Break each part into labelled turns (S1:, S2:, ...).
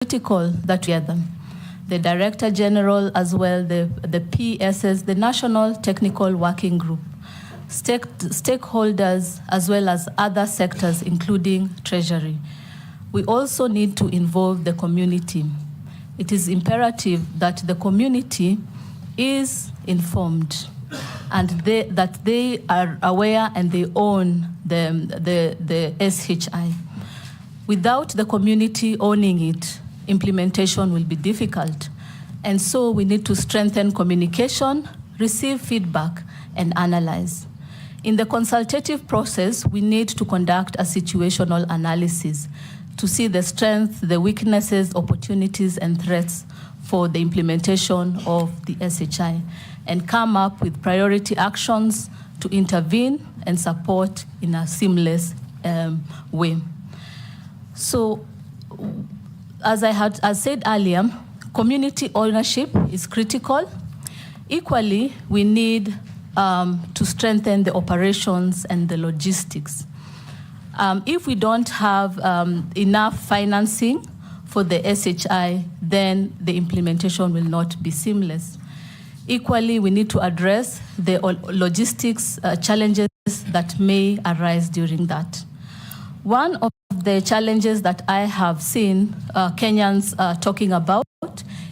S1: critical that together, the Director General as well, the PSS, the National Technical Working Group, stakeholders as well as other sectors, including Treasury. We also need to involve the community. It is imperative that the community is informed and that they are aware and they own the SHI. Without the community owning it, implementation will be difficult. And so we need to strengthen communication, receive feedback, and analyze. In the consultative process, we need to conduct a situational analysis to see the strengths, the weaknesses, opportunities, and threats for the implementation of the SHI, and come up with priority actions to intervene and support in a seamless way. So, as I said earlier, community ownership is critical. Equally, we need to strengthen the operations and the logistics. If we don't have enough financing for the SHI, then the implementation will not be seamless. Equally, we need to address the logistics challenges that may arise during that. One of the challenges that I have seen Kenyans talking about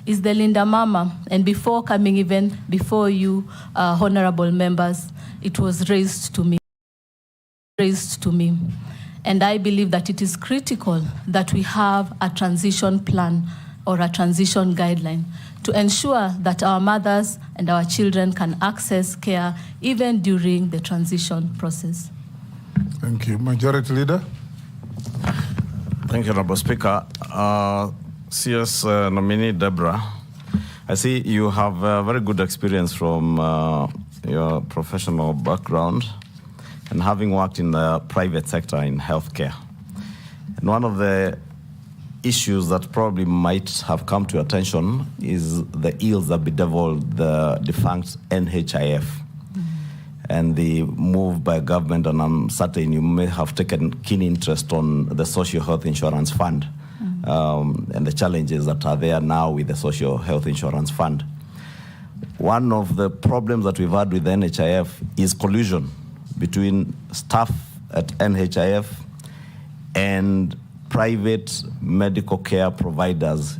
S1: is the Linda Mama. And before coming even before you, honorable members, it was raised to me. And I believe that it is critical that we have a transition plan or a transition guideline to ensure that our mothers and our children can access care even during the transition process.
S2: Thank you. Majority Leader.
S3: Thank you, Honorable Speaker. CS Nominee Debra, I see you have a very good experience from your professional background and having worked in the private sector in healthcare. And one of the issues that probably might have come to your attention is the ills that bedeviled the defunct NHIF. And the move by government, and I'm certain you may have taken keen interest on the Social Health Insurance Fund and the challenges that are there now with the Social Health Insurance Fund. One of the problems that we've had with the NHIF is collusion between staff at NHIF and private medical care providers,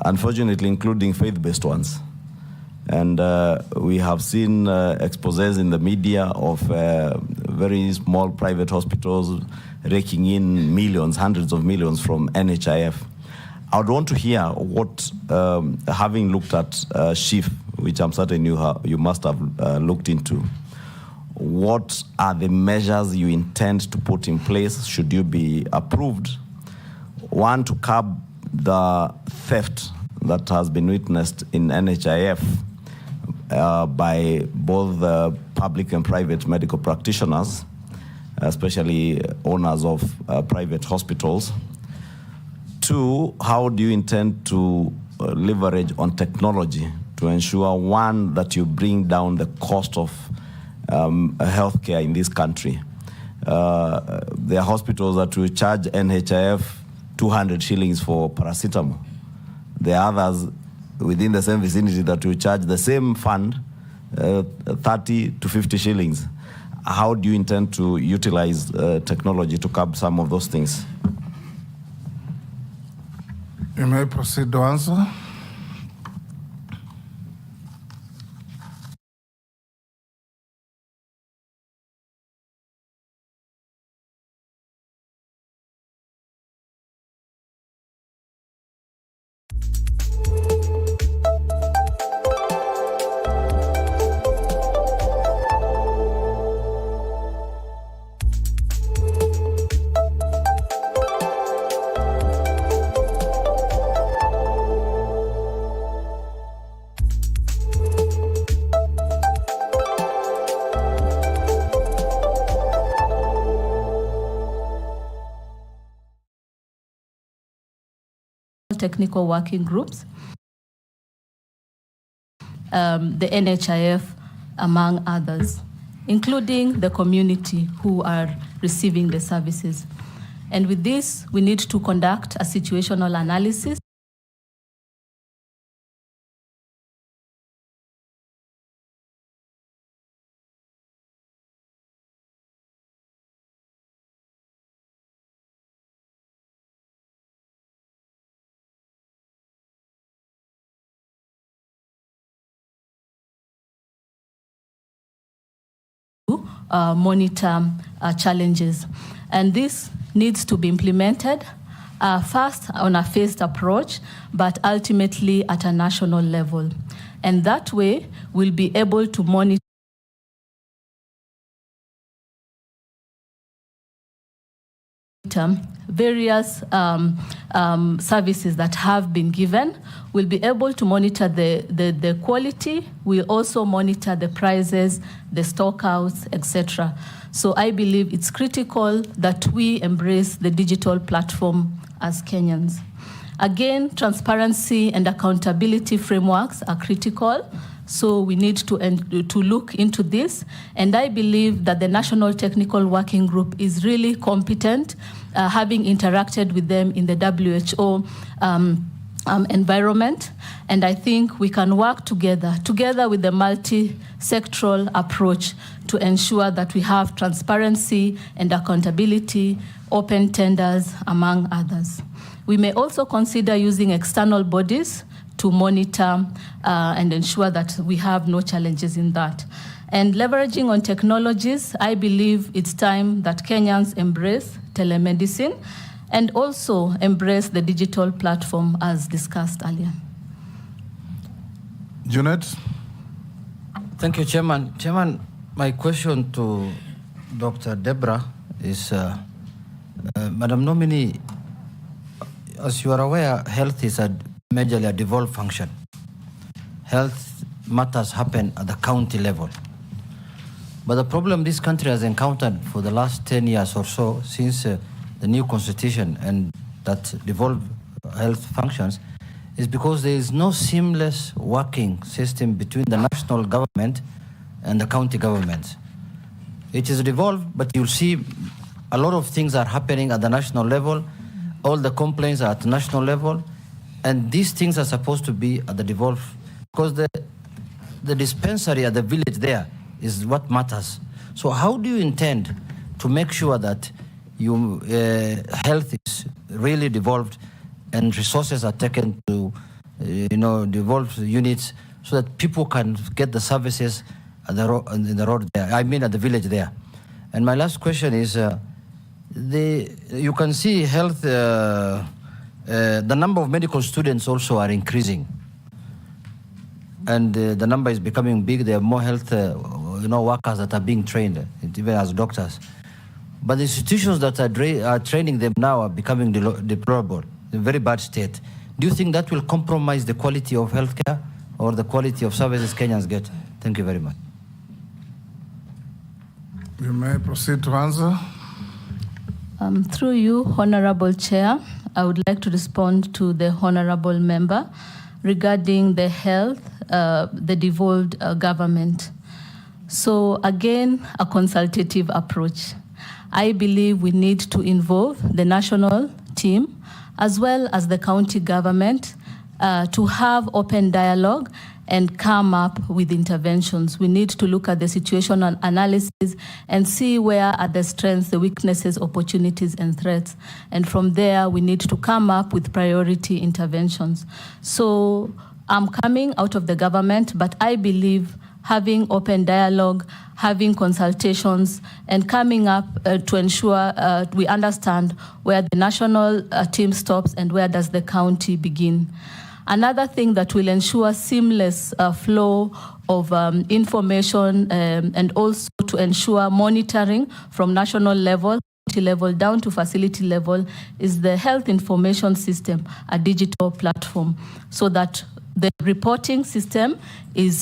S3: unfortunately including faith-based ones. And we have seen exposés in the media of very small private hospitals raking in millions, hundreds of millions from NHIF. I would want to hear what, having looked at SHIF, which I'm certain you must have looked into, what are the measures you intend to put in place should you be approved? One, to curb the theft that has been witnessed in NHIF by both the public and private medical practitioners, especially owners of private hospitals. Two, how do you intend to leverage on technology to ensure, one, that you bring down the cost of healthcare in this country? There are hospitals that will charge NHIF 200 shillings for paracetamol. There are others within the same vicinity that will charge the same fund 30 to 50 shillings. How do you intend to utilize technology to curb some of those things?
S2: You may proceed to answer.
S1: Technical working groups, the NHIF, among others, including the community who are receiving the services. And with this, we need to conduct a situational analysis monitor challenges. And this needs to be implemented first on a phased approach, but ultimately at a national level. And that way, we'll be able to monitor various services that have been given. We'll be able to monitor the quality. We'll also monitor the prices, the stockouts, etc. So I believe it's critical that we embrace the digital platform as Kenyans. Again, transparency and accountability frameworks are critical. So we need to look into this. And I believe that the National Technical Working Group is really competent, having interacted with them in the WHO environment. And I think we can work together with the multi-sectoral approach to ensure that we have transparency and accountability, open tenders, among others. We may also consider using external bodies to monitor and ensure that we have no challenges in that. And leveraging on technologies, I believe it's time that Kenyans embrace telemedicine and also embrace the digital platform as discussed earlier.
S2: Junet?
S4: Thank you, Chairman. Chairman, my question to Dr. Debra is, Madam Nominee, as you are aware, health is majorly a devolved function. Health matters happen at the county level. But the problem this country has encountered for the last 10 years or so, since the new constitution and that devolved health functions, is because there is no seamless working system between the national government and the county governments. It is devolved, but you'll see a lot of things are happening at the national level. All the complaints are at the national level. And these things are supposed to be at the devolved, because the dispensary at the village there is what matters. So how do you intend to make sure that health is really devolved and resources are taken to devolved units so that people can get the services at the road there, I mean at the village there? And my last question is, you can see health, the number of medical students also are increasing. And the number is becoming big. There are more health workers that are being trained, even as doctors. But the institutions that are training them now are becoming deplorable, in a very bad state. Do you think that will compromise the quality of healthcare or the quality of services Kenyans get? Thank you very much.
S2: You may proceed to answer.
S1: Through you, Honorable Chair, I would like to respond to the Honorable Member regarding the health, the devolved government. So again, a consultative approach. I believe we need to involve the national team as well as the county government to have open dialogue and come up with interventions. We need to look at the situational analysis and see where are the strengths, the weaknesses, opportunities, and threats. And from there, we need to come up with priority interventions. So I'm coming out of the government, but I believe having open dialogue, having consultations, and coming up to ensure we understand where the national team stops and where does the county begin. Another thing that will ensure seamless flow of information and also to ensure monitoring from national level down to facility level is the health information system, a digital platform, so that the reporting system is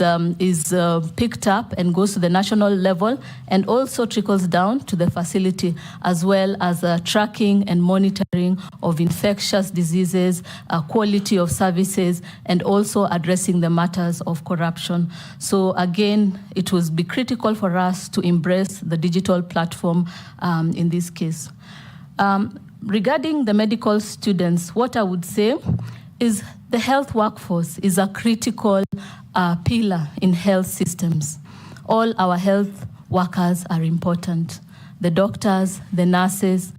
S1: picked up and goes to the national level and also trickles down to the facility, as well as tracking and monitoring of infectious diseases, quality of services, and also addressing the matters of corruption. So again, it will be critical for us to embrace the digital platform in this case. Regarding the medical students, what I would say is the health workforce is a critical pillar in health systems. All our health workers are important. The doctors, the nurses,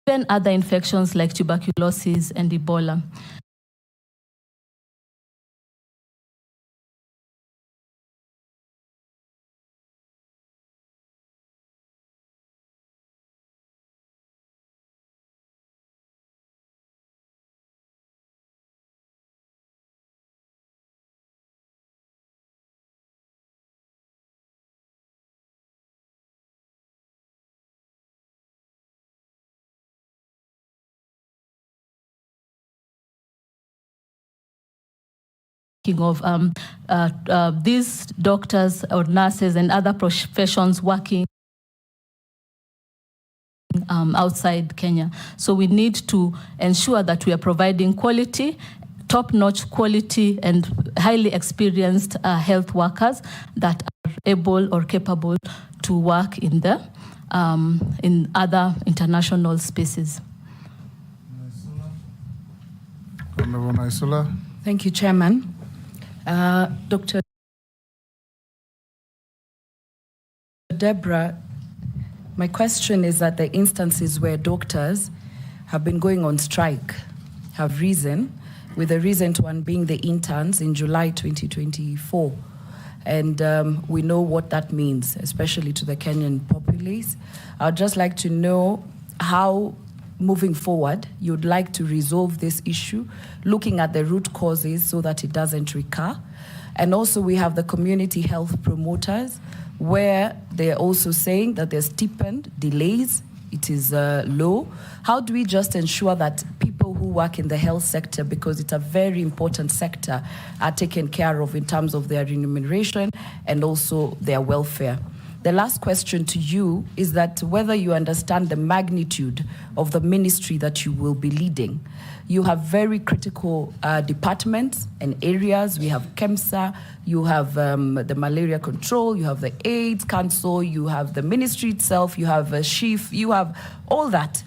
S1: even other infections like tuberculosis and Ebola. Of these doctors or nurses and other professions working outside Kenya. So we need to ensure that we are providing quality, top-notch quality and highly experienced health workers that are able or capable to work in in other international spaces.
S2: Honorable Naisula.
S5: Thank you, Chairman. Dr. Debra, my question is that the instances where doctors have been going on strike have risen, with the recent one being the interns in July 2024. And we know what that means, especially to the Kenyan populace. I'd just like to know how, moving forward, you'd like to resolve this issue, looking at the root causes so that it doesn't recur. And also we have the community health promoters, where they're also saying that there's stipend delays, it is low. How do we just ensure that people who work in the health sector, because it's a very important sector, are taken care of in terms of their remuneration and also their welfare? The last question to you is that whether you understand the magnitude of the ministry that you will be leading. You have very critical departments and areas. We have KEMSA, you have the malaria control, you have the AIDS Council, you have the ministry itself, you have a chief, you have all that.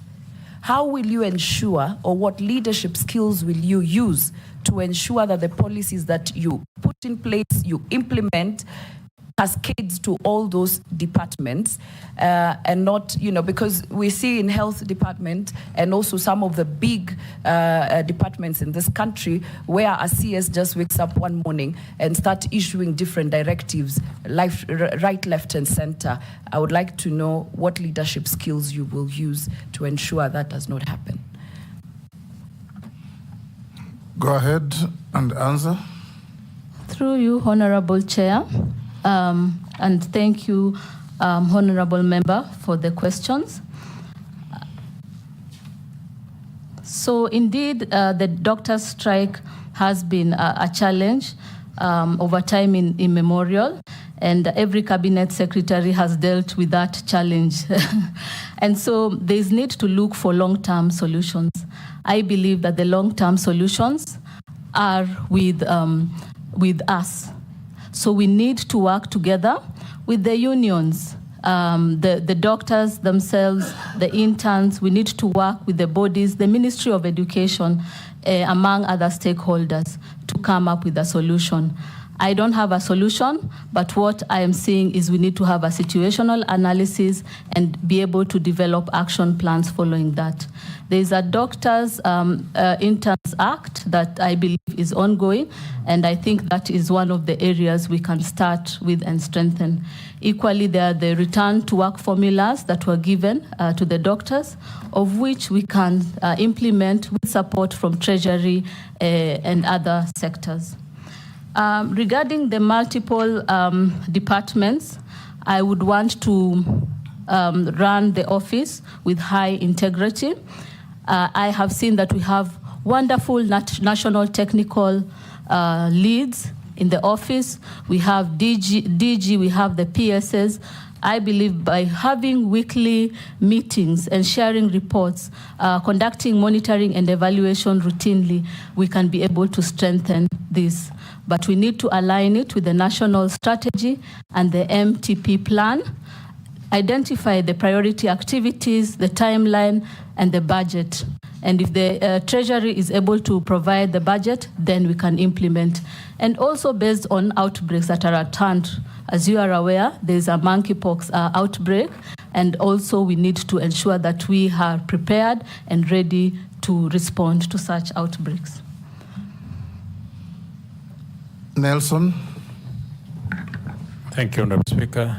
S5: How will you ensure, or what leadership skills will you use to ensure that the policies that you put in place, you implement, cascades to all those departments, and not, because we see in health department and also some of the big departments in this country where a CS just wakes up one morning and start issuing different directives, right, left, and center. I would like to know what leadership skills you will use to ensure that does not happen.
S2: Go ahead and answer.
S1: Through you, Honorable Chair. And thank you, Honorable Member, for the questions. So indeed, the doctor's strike has been a challenge over time in immemorial, and every cabinet secretary has dealt with that challenge. And so there's need to look for long-term solutions. I believe that the long-term solutions are with us. So we need to work together with the unions, the doctors themselves, the interns. We need to work with the bodies, the Ministry of Education, among other stakeholders, to come up with a solution. I don't have a solution, but what I am saying is we need to have a situational analysis and be able to develop action plans following that. There is a Doctors Interns Act that I believe is ongoing, and I think that is one of the areas we can start with and strengthen. Equally, there are the return to work formulas that were given to the doctors, of which we can implement with support from Treasury and other sectors. Regarding the multiple departments, I would want to run the office with high integrity. I have seen that we have wonderful national technical leads in the office. We have DG, we have the PSs. I believe by having weekly meetings and sharing reports, conducting monitoring and evaluation routinely, we can be able to strengthen this. But we need to align it with the national strategy and the MTP plan, identify the priority activities, the timeline, and the budget. And if the Treasury is able to provide the budget, then we can implement. And also based on outbreaks that are at hand. As you are aware, there is a monkeypox outbreak, and also we need to ensure that we are prepared and ready to respond to such outbreaks.
S2: Nelson.
S6: Thank you, Honorable Speaker.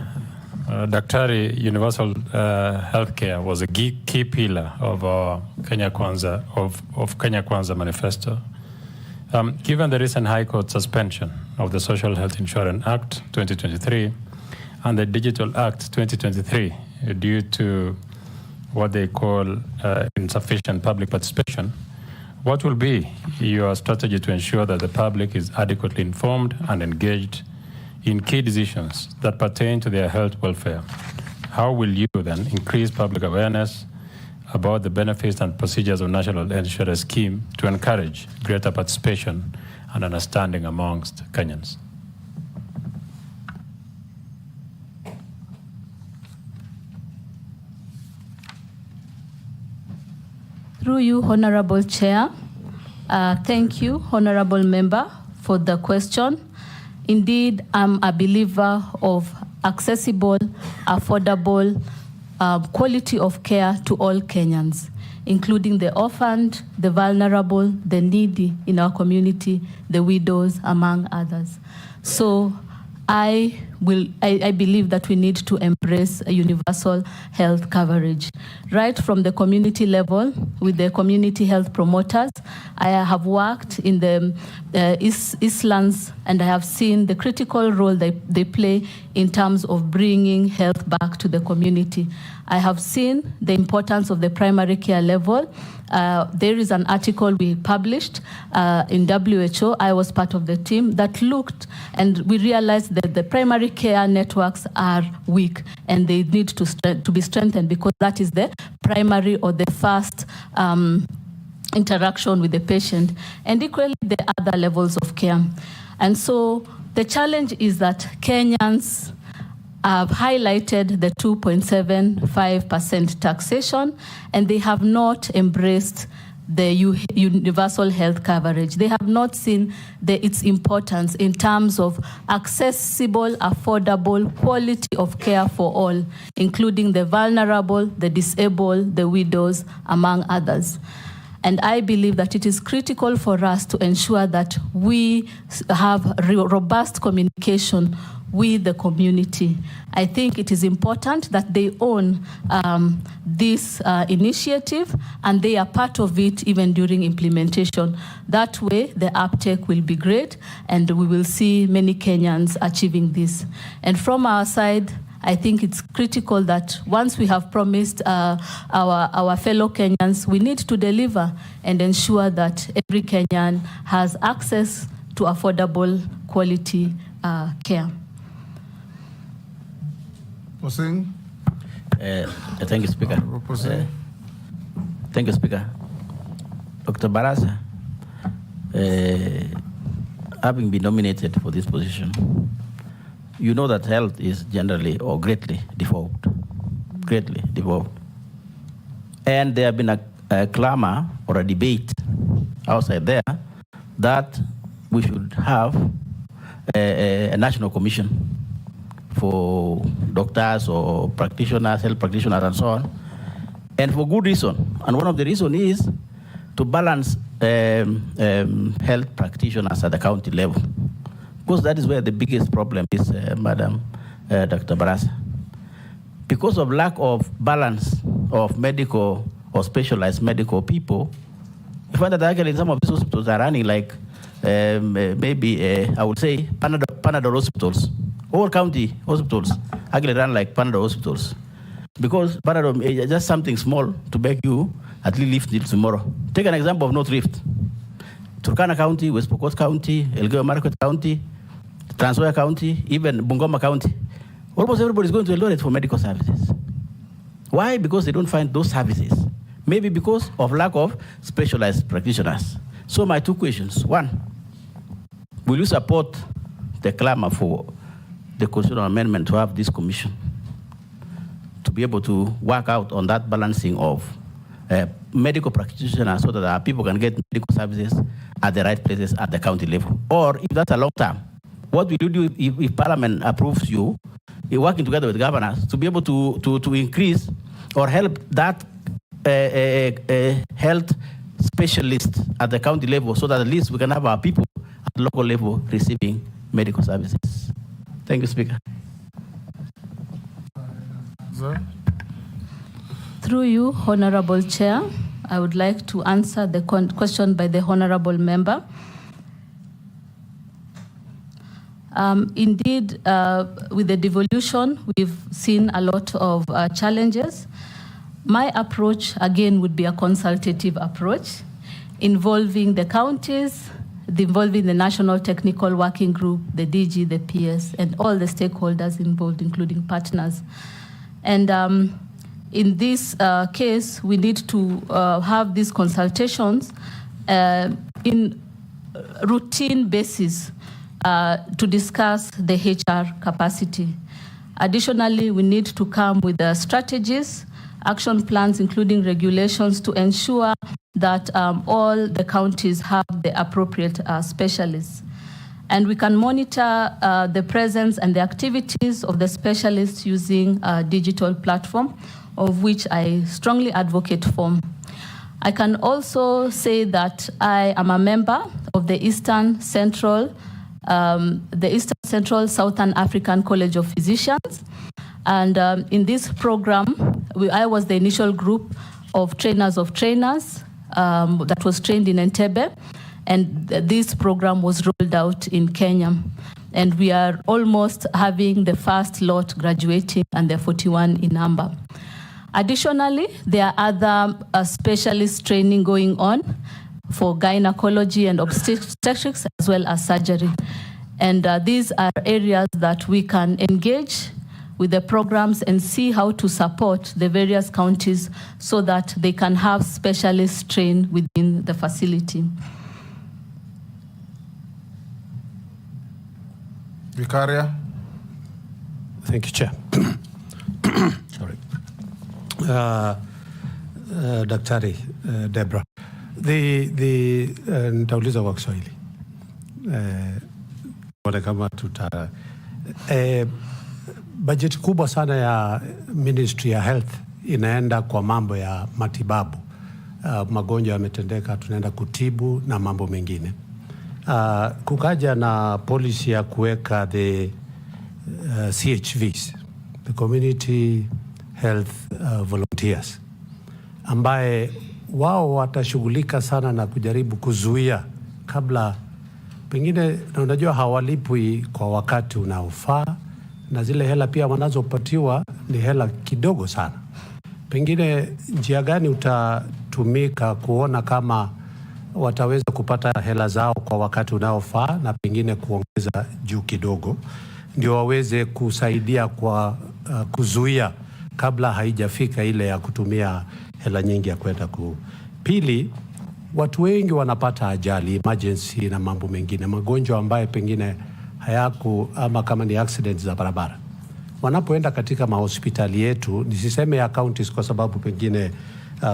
S6: Daktari, universal healthcare was a key pillar of our Kenya Kwanza manifesto. Given the recent High Court suspension of the Social Health Insurance Act 2023 and the Digital Act 2023 due to what they call insufficient public participation, what will be your strategy to ensure that the public is adequately informed and engaged in key decisions that pertain to their health welfare? How will you then increase public awareness about the benefits and procedures of National Insurance Scheme to encourage greater participation and understanding amongst Kenyans?
S1: Through you, Honorable Chair. Thank you, Honorable Member, for the question. Indeed, I'm a believer of accessible, affordable, quality of care to all Kenyans, including the orphaned, the vulnerable, the needy in our community, the widows, among others. So I believe that we need to embrace a universal health coverage. Right from the community level, with the community health promoters, I have worked in the Eastlands, and I have seen the critical role they play in terms of bringing health back to the community. I have seen the importance of the primary care level. There is an article we published in WHO. I was part of the team that looked, and we realized that the primary care networks are weak and they need to be strengthened, because that is the primary or the first interaction with the patient, and equally the other levels of care. And so the challenge is that Kenyans have highlighted the 2.75% taxation, and they have not embraced the universal health coverage. They have not seen its importance in terms of accessible, affordable, quality of care for all, including the vulnerable, the disabled, the widows, among others. And I believe that it is critical for us to ensure that we have robust communication with the community. I think it is important that they own this initiative, and they are part of it even during implementation. That way, the uptake will be great, and we will see many Kenyans achieving this. And from our side, I think it's critical that once we have promised our fellow Kenyans, we need to deliver and ensure that every Kenyan has access to affordable, quality care.
S2: Posing.
S7: Thank you, Speaker. Thank you, Speaker. Dr. Barasa, having been nominated for this position, you know that health is generally or greatly devolved. And there have been a clamor or a debate outside there that we should have a national commission for doctors or practitioners, health practitioners, and so on. And for good reason. And one of the reasons is to balance health practitioners at the county level. Because that is where the biggest problem is, Madam Dr. Barasa. Because of lack of balance of medical or specialized medical people, you find that actually some of these hospitals are running like maybe, I would say, Panadol hospitals. All county hospitals actually run like Panadol hospitals. Because Panadol is just something small to make you at least live till tomorrow. Take an example of North Rift. Turkana County, West Pokot County, Elgeyo Marakwet County, Trans Nzoia County, even Bungoma County. Almost everybody is going to Eldoret for medical services. Why? Because they don't find those services. Maybe because of lack of specialized practitioners. So my two questions. One, will you support the clamor for the constitutional amendment to have this commission to be able to work out on that balancing of medical practitioners so that our people can get medical services at the right places at the county level? Or if that's a long term, what will you do if Parliament approves you, you're working together with governors to be able to increase or help that health specialist at the county level so that at least we can have our people at the local level receiving medical services? Thank you, Speaker.
S2: Sir?
S1: Through you, Honorable Chair, I would like to answer the question by the Honorable Member. Indeed, with the devolution, we've seen a lot of challenges. My approach, again, would be a consultative approach involving the counties, involving the National Technical Working Group, the DG, the PS, and all the stakeholders involved, including partners. And in this case, we need to have these consultations in routine basis to discuss the HR capacity. Additionally, we need to come with strategies, action plans, including regulations to ensure that all the counties have the appropriate specialists. And we can monitor the presence and the activities of the specialists using a digital platform, of which I strongly advocate for. I can also say that I am a member of the Eastern Central Southern African College of Physicians. And in this program, I was the initial group of trainers that was trained in Entebbe. And this program was rolled out in Kenya. And we are almost having the first lot graduating, and they're 41 in number. Additionally, there are other specialist training going on for gynecology and obstetrics, as well as surgery. And these are areas that we can engage with the programs and see how to support the various counties so that they can have specialists trained within the facility.
S2: Vicaria?
S8: Thank you, Chair. Sorry. Daktari Debra, nitauliza kwa Kiswahili kama tuta bajeti kubwa sana ya Ministry ya Health inaenda kwa mambo ya matibabu. Magonjwa yametendeka, tunaenda kutibu na mambo mengine. Kukaja na policy ya kuweka the CHVs, the Community Health Volunteers, ambaye wao watashughulika sana na kujaribu kuzuia kabla pengine, na unajua hawalipwi kwa wakati unaofaa, na zile hela pia wanazopatiwa ni hela kidogo sana. Pengine njia gani utatumika kuona kama wataweza kupata hela zao kwa wakati unaofaa na pengine kuongeza juu kidogo ndio waweze kusaidia kwa kuzuia kabla haijafika ile ya kutumia hela nyingi ya kwenda Pili, watu wengi wanapata ajali, emergency na mambo mengine, magonjwa ambayo pengine hayaku ama kama ni accidents za barabara. Wanapoenda katika mahospitali yetu, nisiseme ya counties kwa sababu pengine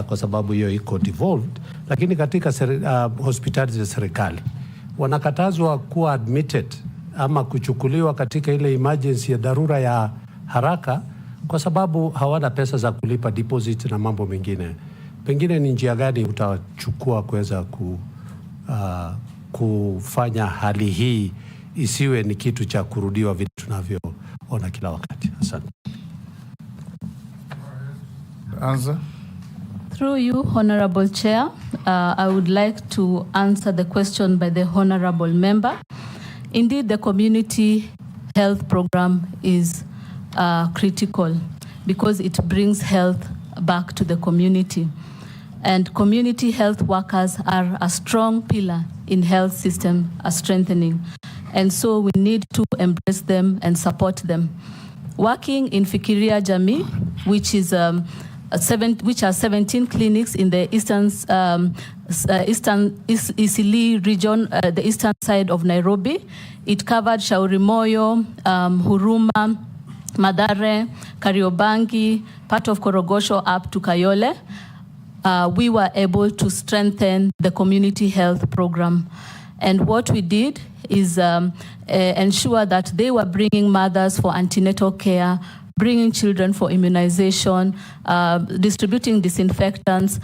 S8: kwa sababu hiyo iko devolved, lakini katika hospitali za serikali wanakatazwa kuwa admitted ama kuchukuliwa katika ile emergency ya dharura ya haraka kwa sababu hawana pesa za kulipa deposit na mambo mengine. Pengine ni njia gani utachukua kuweza kufanya hali hii isiwe ni kitu cha kurudiwa vile tunavyoona kila wakati? Asante.
S2: Answer.
S1: Through you, Honorable Chair, I would like to answer the question by the Honorable Member. Indeed, the community health program is critical because it brings health back to the community. And community health workers are a strong pillar in health system strengthening. And so we need to embrace them and support them. working in Fikiria Jamii, which is which has 17 clinics in the Eastleigh region, the eastern side of Nairobi. It covered Shauri Moyo, Huruma, Mathare, Kariobangi, part of Korogosho up to Kayole. We were able to strengthen the community health program. And what we did is ensure that they were bringing mothers for antenatal care, bringing children for immunization, distributing disinfectants,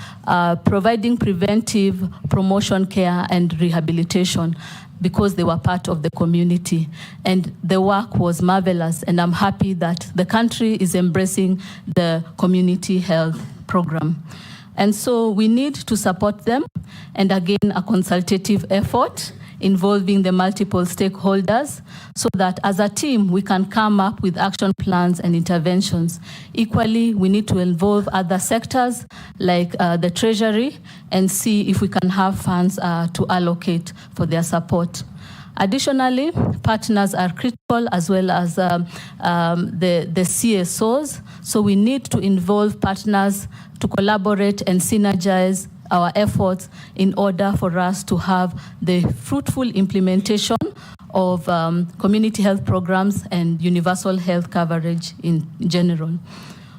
S1: providing preventive promotion care and rehabilitation, because they were part of the community. And the work was marvelous, and I'm happy that the country is embracing the community health program. And so we need to support them, and again, a consultative effort involving the multiple stakeholders, so that as a team we can come up with action plans and interventions. Equally, we need to involve other sectors like the Treasury and see if we can have funds to allocate for their support. Additionally, partners are critical, as well as the CSOs. So we need to involve partners to collaborate and synergize our efforts in order for us to have the fruitful implementation of community health programs and universal health coverage in general.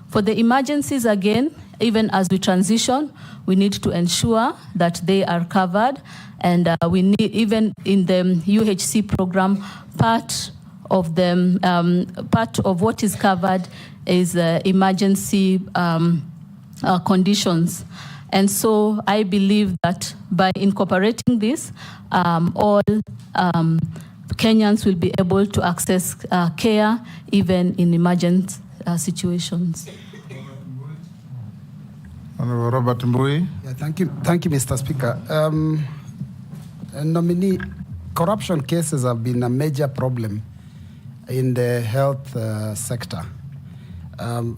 S1: For the emergencies, again, even as we transition, we need to ensure that they are covered, and we need, even in the UHC program, part of what is covered is emergency conditions. And so I believe that by incorporating this, all Kenyans will be able to access care even in emergent situations.
S2: Honorable Robert Mbui.
S9: Yeah, thank you, Mr. Speaker. Nominee, corruption cases have been a major problem in the health sector.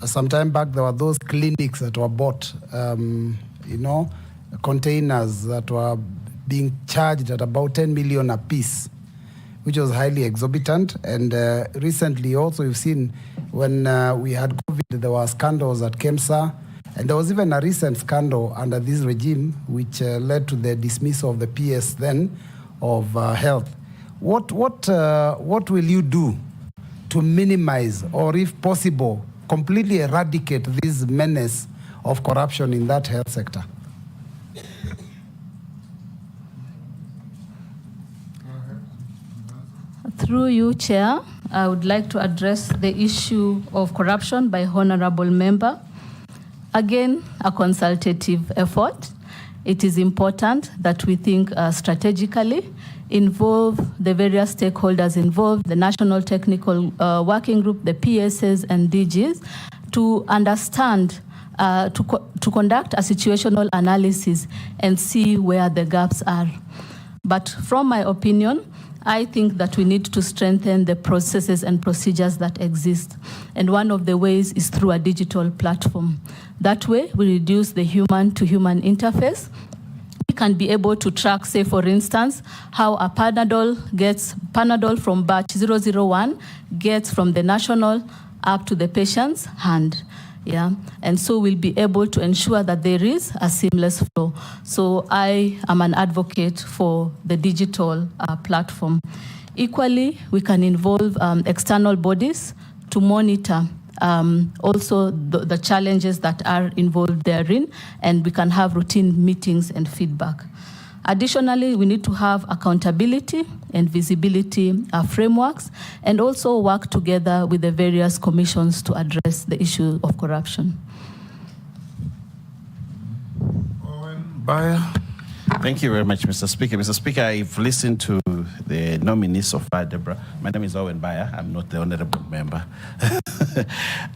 S9: Some time back, there were those clinics that were bought, containers that were being charged at about 10 million a piece, which was highly exorbitant. And recently also, you've seen when we had COVID, there were scandals at KEMSA, and there was even a recent scandal under this regime, which led to the dismissal of the PS then of health. What will you do to minimize, or if possible, completely eradicate this menace of corruption in that health sector?
S1: Through you, Chair, I would like to address the issue of corruption by honorable member. Again, a consultative effort. It is important that we think strategically, involve the various stakeholders involved, the National Technical Working Group, the PSs and DGs, to understand, to conduct a situational analysis and see where the gaps are. But from my opinion, I think that we need to strengthen the processes and procedures that exist. And one of the ways is through a digital platform. That way, we reduce the human-to-human interface. We can be able to track, say, for instance, how a Panadol from batch 001 gets from the national up to the patient's hand. Yeah, and so we'll be able to ensure that there is a seamless flow. So I am an advocate for the digital platform. Equally, we can involve external bodies to monitor also the challenges that are involved therein, and we can have routine meetings and feedback. Additionally, we need to have accountability and visibility frameworks, and also work together with the various commissions to address the issue of corruption.
S2: Baya.
S7: Thank you very much, Mr. Speaker. Mr. Speaker, I've listened to the nominees so far, Debra. My name is Owen Baya. I'm not the honorable member.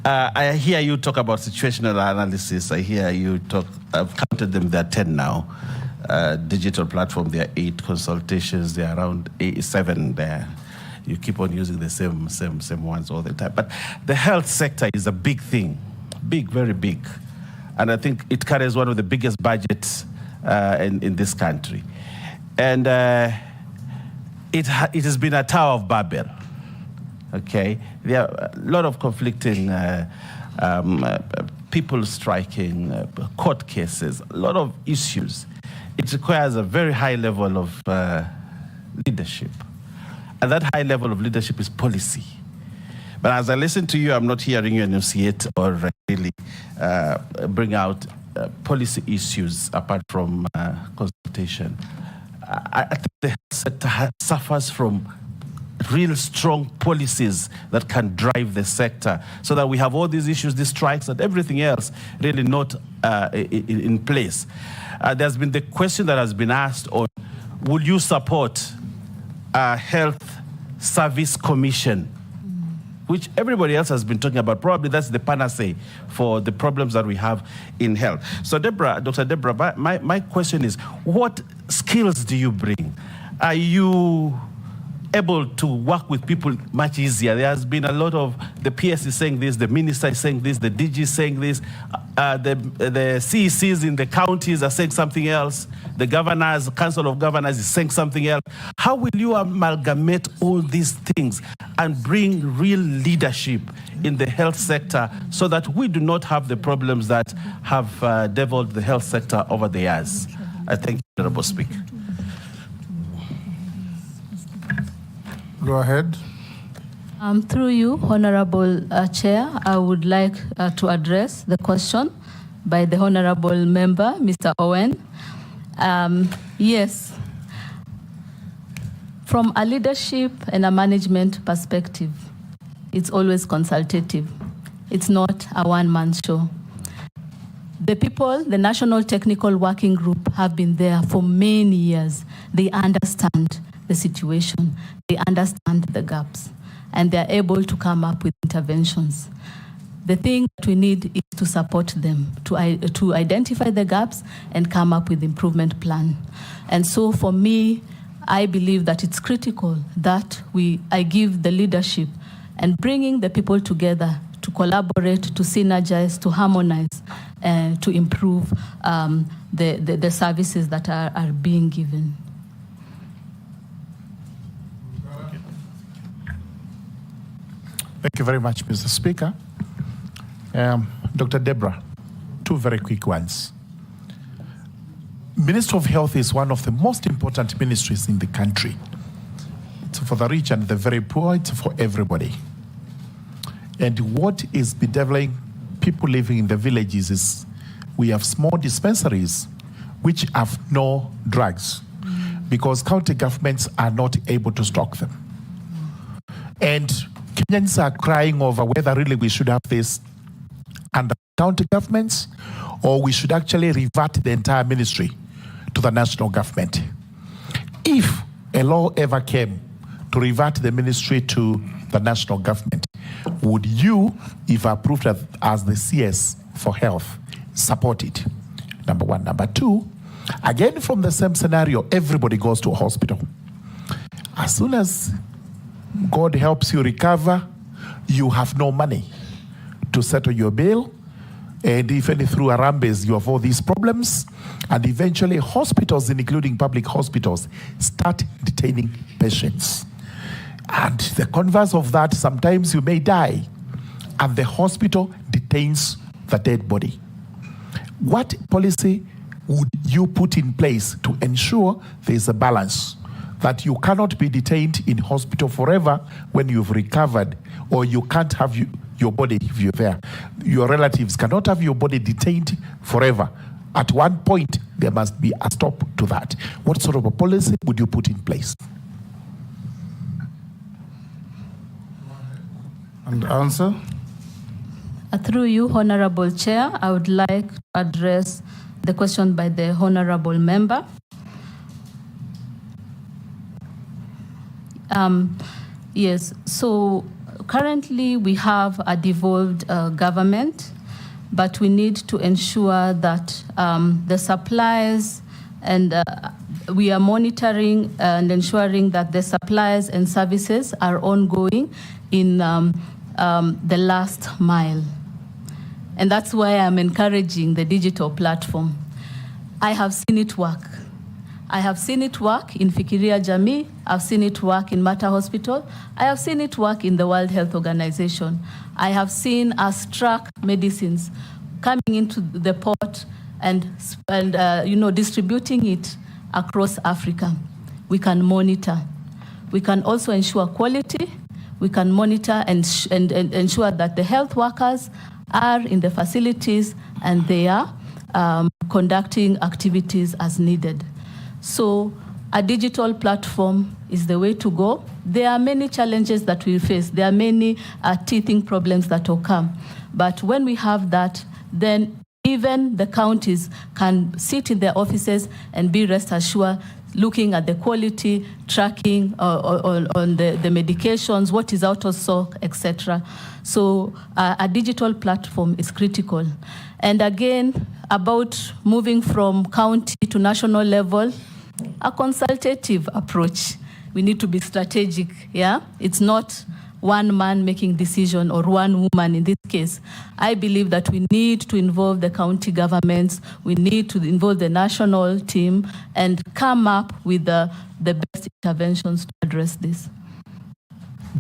S7: I hear you talk about situational analysis. I hear you talk, I've counted them, there are 10 now. Digital platform, there are 8 consultations, there are around 7 there. You keep on using the same ones all the time. But the health sector is a big thing, big, very big. And I think it carries one of the biggest budgets in this country. And it has been a Tower of Babel. okay? There are a lot of conflicting people striking, court cases, a lot of issues. It requires a very high level of leadership. And that high level of leadership is policy. But as I listen to you, I'm not hearing you enunciate or really bring out policy issues apart from consultation. I think the health sector suffers from real strong policies that can drive the sector so that we have all these issues, these strikes and everything else really not in place. There's been the question that has been asked on, will you support a health service commission, which everybody else has been talking about. Probably that's the panacea for the problems that we have in health. So Dr. Debra, my question is, what skills do you bring? Are you able to work with people much easier? There has been a lot of, the PS is saying this, the minister is saying this, the DG is saying this, the CECs in the counties are saying something else, the governors, Council of Governors is saying something else. How will you amalgamate all these things and bring real leadership in the health sector so that we do not have the problems that have deviled the health sector over the years? I thank you, Honorable Speaker.
S2: Go ahead.
S1: Through you, Honorable Chair, I would like to address the question by the Honorable Member, Mr. Owen. Yes, from a leadership and a management perspective, it's always consultative. It's not a one-man show. The people, the National Technical Working Group, have been there for many years. They understand the situation, they understand the gaps, and they're able to come up with interventions. The thing that we need is to support them, to identify the gaps and come up with improvement plan. And so for me, I believe that it's critical that I give the leadership and bringing the people together to collaborate, to synergize, to harmonize, to improve the services that are being given.
S10: Thank you very much, Mr. Speaker. Dr. Debra, two very quick ones. Ministry of Health is one of the most important ministries in the country. It's for the rich and the very poor, it's for everybody. And what is bedeviling people living in the villages is we have small dispensaries which have no drugs because county governments are not able to stock them. And Kenyans are crying over whether really we should have this under county governments or we should actually revert the entire ministry to the national government. If a law ever came to revert the ministry to the national government, would you, if approved as the CS for health, support it? Number one. Number two, again from the same scenario, everybody goes to a hospital. As soon as God helps you recover, you have no money to settle your bill, and even through Arambes, you have all these problems, and eventually hospitals, including public hospitals, start detaining patients. And the converse of that, sometimes you may die, and the hospital detains the dead body. What policy would you put in place to ensure there is a balance, that you cannot be detained in hospital forever when you've recovered, or you can't have your body if you're there? Your relatives cannot have your body detained forever. At one point, there must be a stop to that. What sort of a policy would you put in place?
S2: And answer.
S1: Through you, Honorable Chair, I would like to address the question by the Honorable Member. Yes, so currently we have a devolved government, but we need to ensure that the supplies and we are monitoring and ensuring that the supplies and services are ongoing in the last mile. And that's why I'm encouraging the digital platform. I have seen it work. I have seen it work in Fikiria Jamii. I've seen it work in Mater Hospital. I have seen it work in the World Health Organization. I have seen us track medicines coming into the port and distributing it across Africa. We can monitor. We can also ensure quality. We can monitor and ensure that the health workers are in the facilities and they are conducting activities as needed. So a digital platform is the way to go. There are many challenges that we face. There are many teething problems that will come. But when we have that, then even the counties can sit in their offices and be rest assured, looking at the quality, tracking on the medications, what is out of stock, etc. So a digital platform is critical. And again, about moving from county to national level, a consultative approach. We need to be strategic, yeah? It's not one man making decision or one woman in this case. I believe that we need to involve the county governments, we need to involve the national team and come up with the best interventions to address this.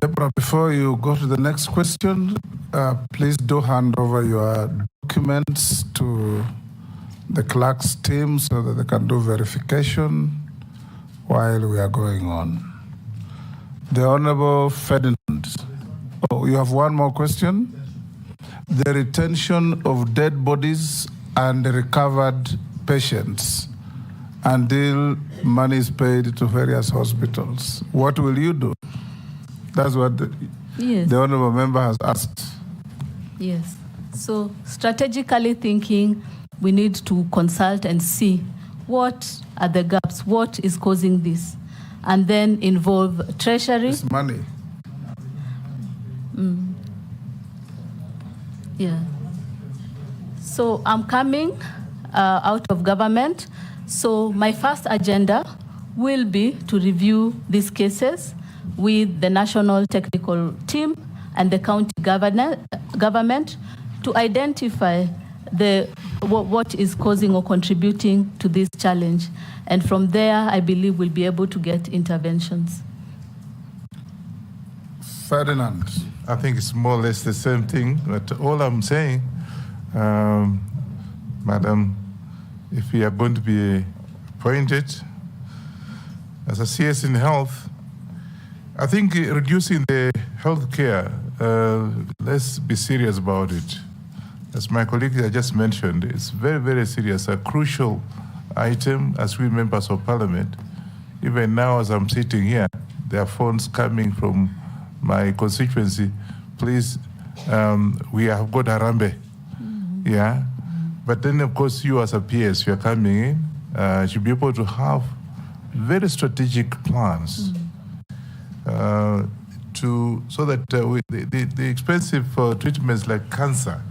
S2: Debra, before you go to the next question, please do hand over your documents to the clerk's team so that they can do verification while we are going on. The Honorable Ferdinand. Oh, you have one more question? The retention of dead bodies and recovered patients until money is paid to various hospitals. What will you do? That's what the Honorable Member has asked.
S1: Yes. So strategically thinking, we need to consult and see what are the gaps, what is causing this, and then involve Treasury.
S2: It's money.
S1: Yeah. So I'm coming out of government. So my first agenda will be to review these cases with the national technical team and the county government to identify what is causing or contributing to this challenge. And from there, I believe we'll be able to get interventions.
S2: Ferdinand.
S11: I think it's more or less the same thing, but all I'm saying, Madam, if we are going to be appointed as a CS in health, I think reducing the health care, let's be serious about it. As my colleague just mentioned, it's very, very serious, a crucial item as we members of parliament. Even now as I'm sitting here, there are phones coming from my constituency. Please, we have got Harambe, yeah? But then of course you as a PS, you are coming in, should be able to have very strategic plans so that the expensive treatments like cancer,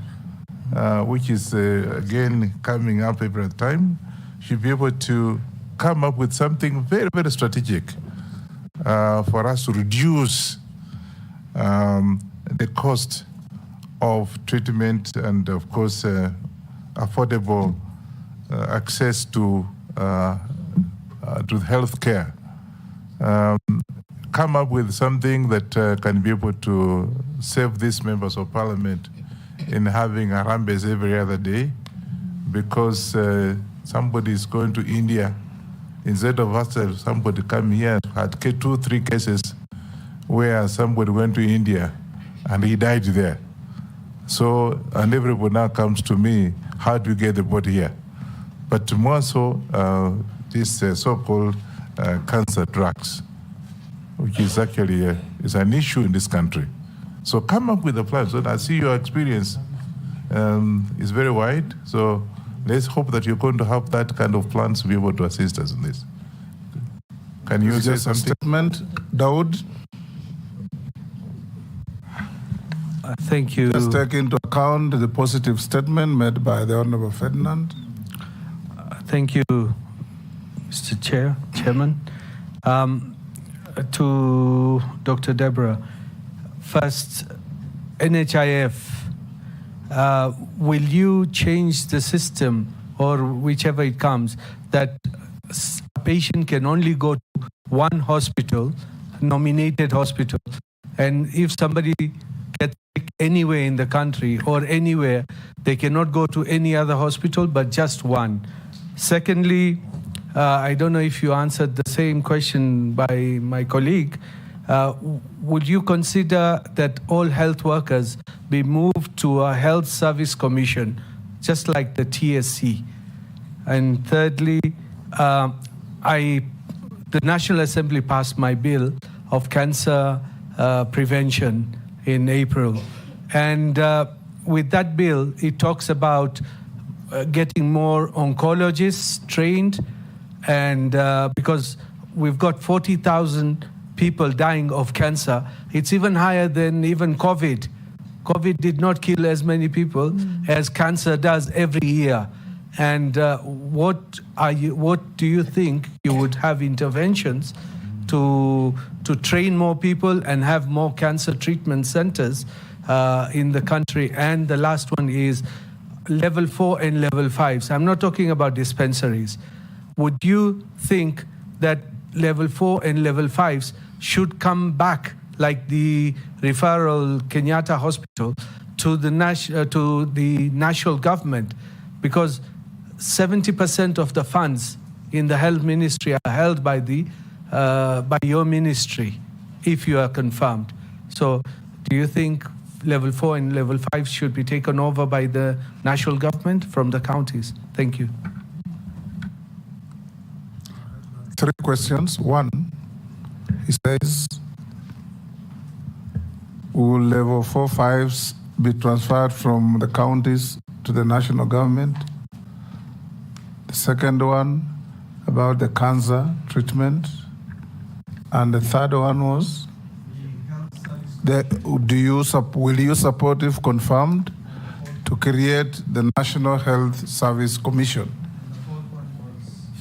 S11: which is again coming up every time, should be able to come up with something very, very strategic for us to reduce the cost of treatment and of course affordable access to health care. Come up with something that can be able to save these members of parliament in having Harambes every other day, because somebody is going to India. Instead of us, somebody come here, had 2-3 cases where somebody went to India and he died there. So, and everybody now comes to me, how do you get the body here? But more so, this so-called cancer drugs, which is actually is an issue in this country. So come up with a plan. So I see your experience is very wide. So let's hope that you're going to have that kind of plans to be able to assist us in this. Can you say something?
S2: Statement, Dawood?
S12: Thank you.
S2: Just take into account the positive statement made by the Honorable Ferdinand.
S12: Thank you, Mr. Chairman. To Dr. Debra, first, NHIF, will you change the system, or whichever it comes, that patient can only go to one hospital, nominated hospital, and if somebody gets sick anywhere in the country or anywhere, they cannot go to any other hospital but just one. Secondly, I don't know if you answered the same question by my colleague. Would you consider that all health workers be moved to a health service commission, just like the TSC? And thirdly, the National Assembly passed my bill of cancer prevention in April. And with that bill, it talks about getting more oncologists trained, and because we've got 40,000 people dying of cancer, it's even higher than even COVID. COVID did not kill as many people as cancer does every year. And what do you think you would have interventions to train more people and have more cancer treatment centers in the country? And the last one is level 4 and level 5. So I'm not talking about dispensaries. Would you think that level 4 and level 5s should come back, like the referral Kenyatta Hospital, to the national government? Because 70% of the funds in the health ministry are held by by your ministry, if you are confirmed. So do you think level 4 and level 5 should be taken over by the national government from the counties? Thank you.
S2: 3 questions. 1, he says, will level 4, 5s be transferred from the counties to the national government? The second one, about the cancer treatment. And the third one was, will you support, if confirmed, to create the National Health Service Commission?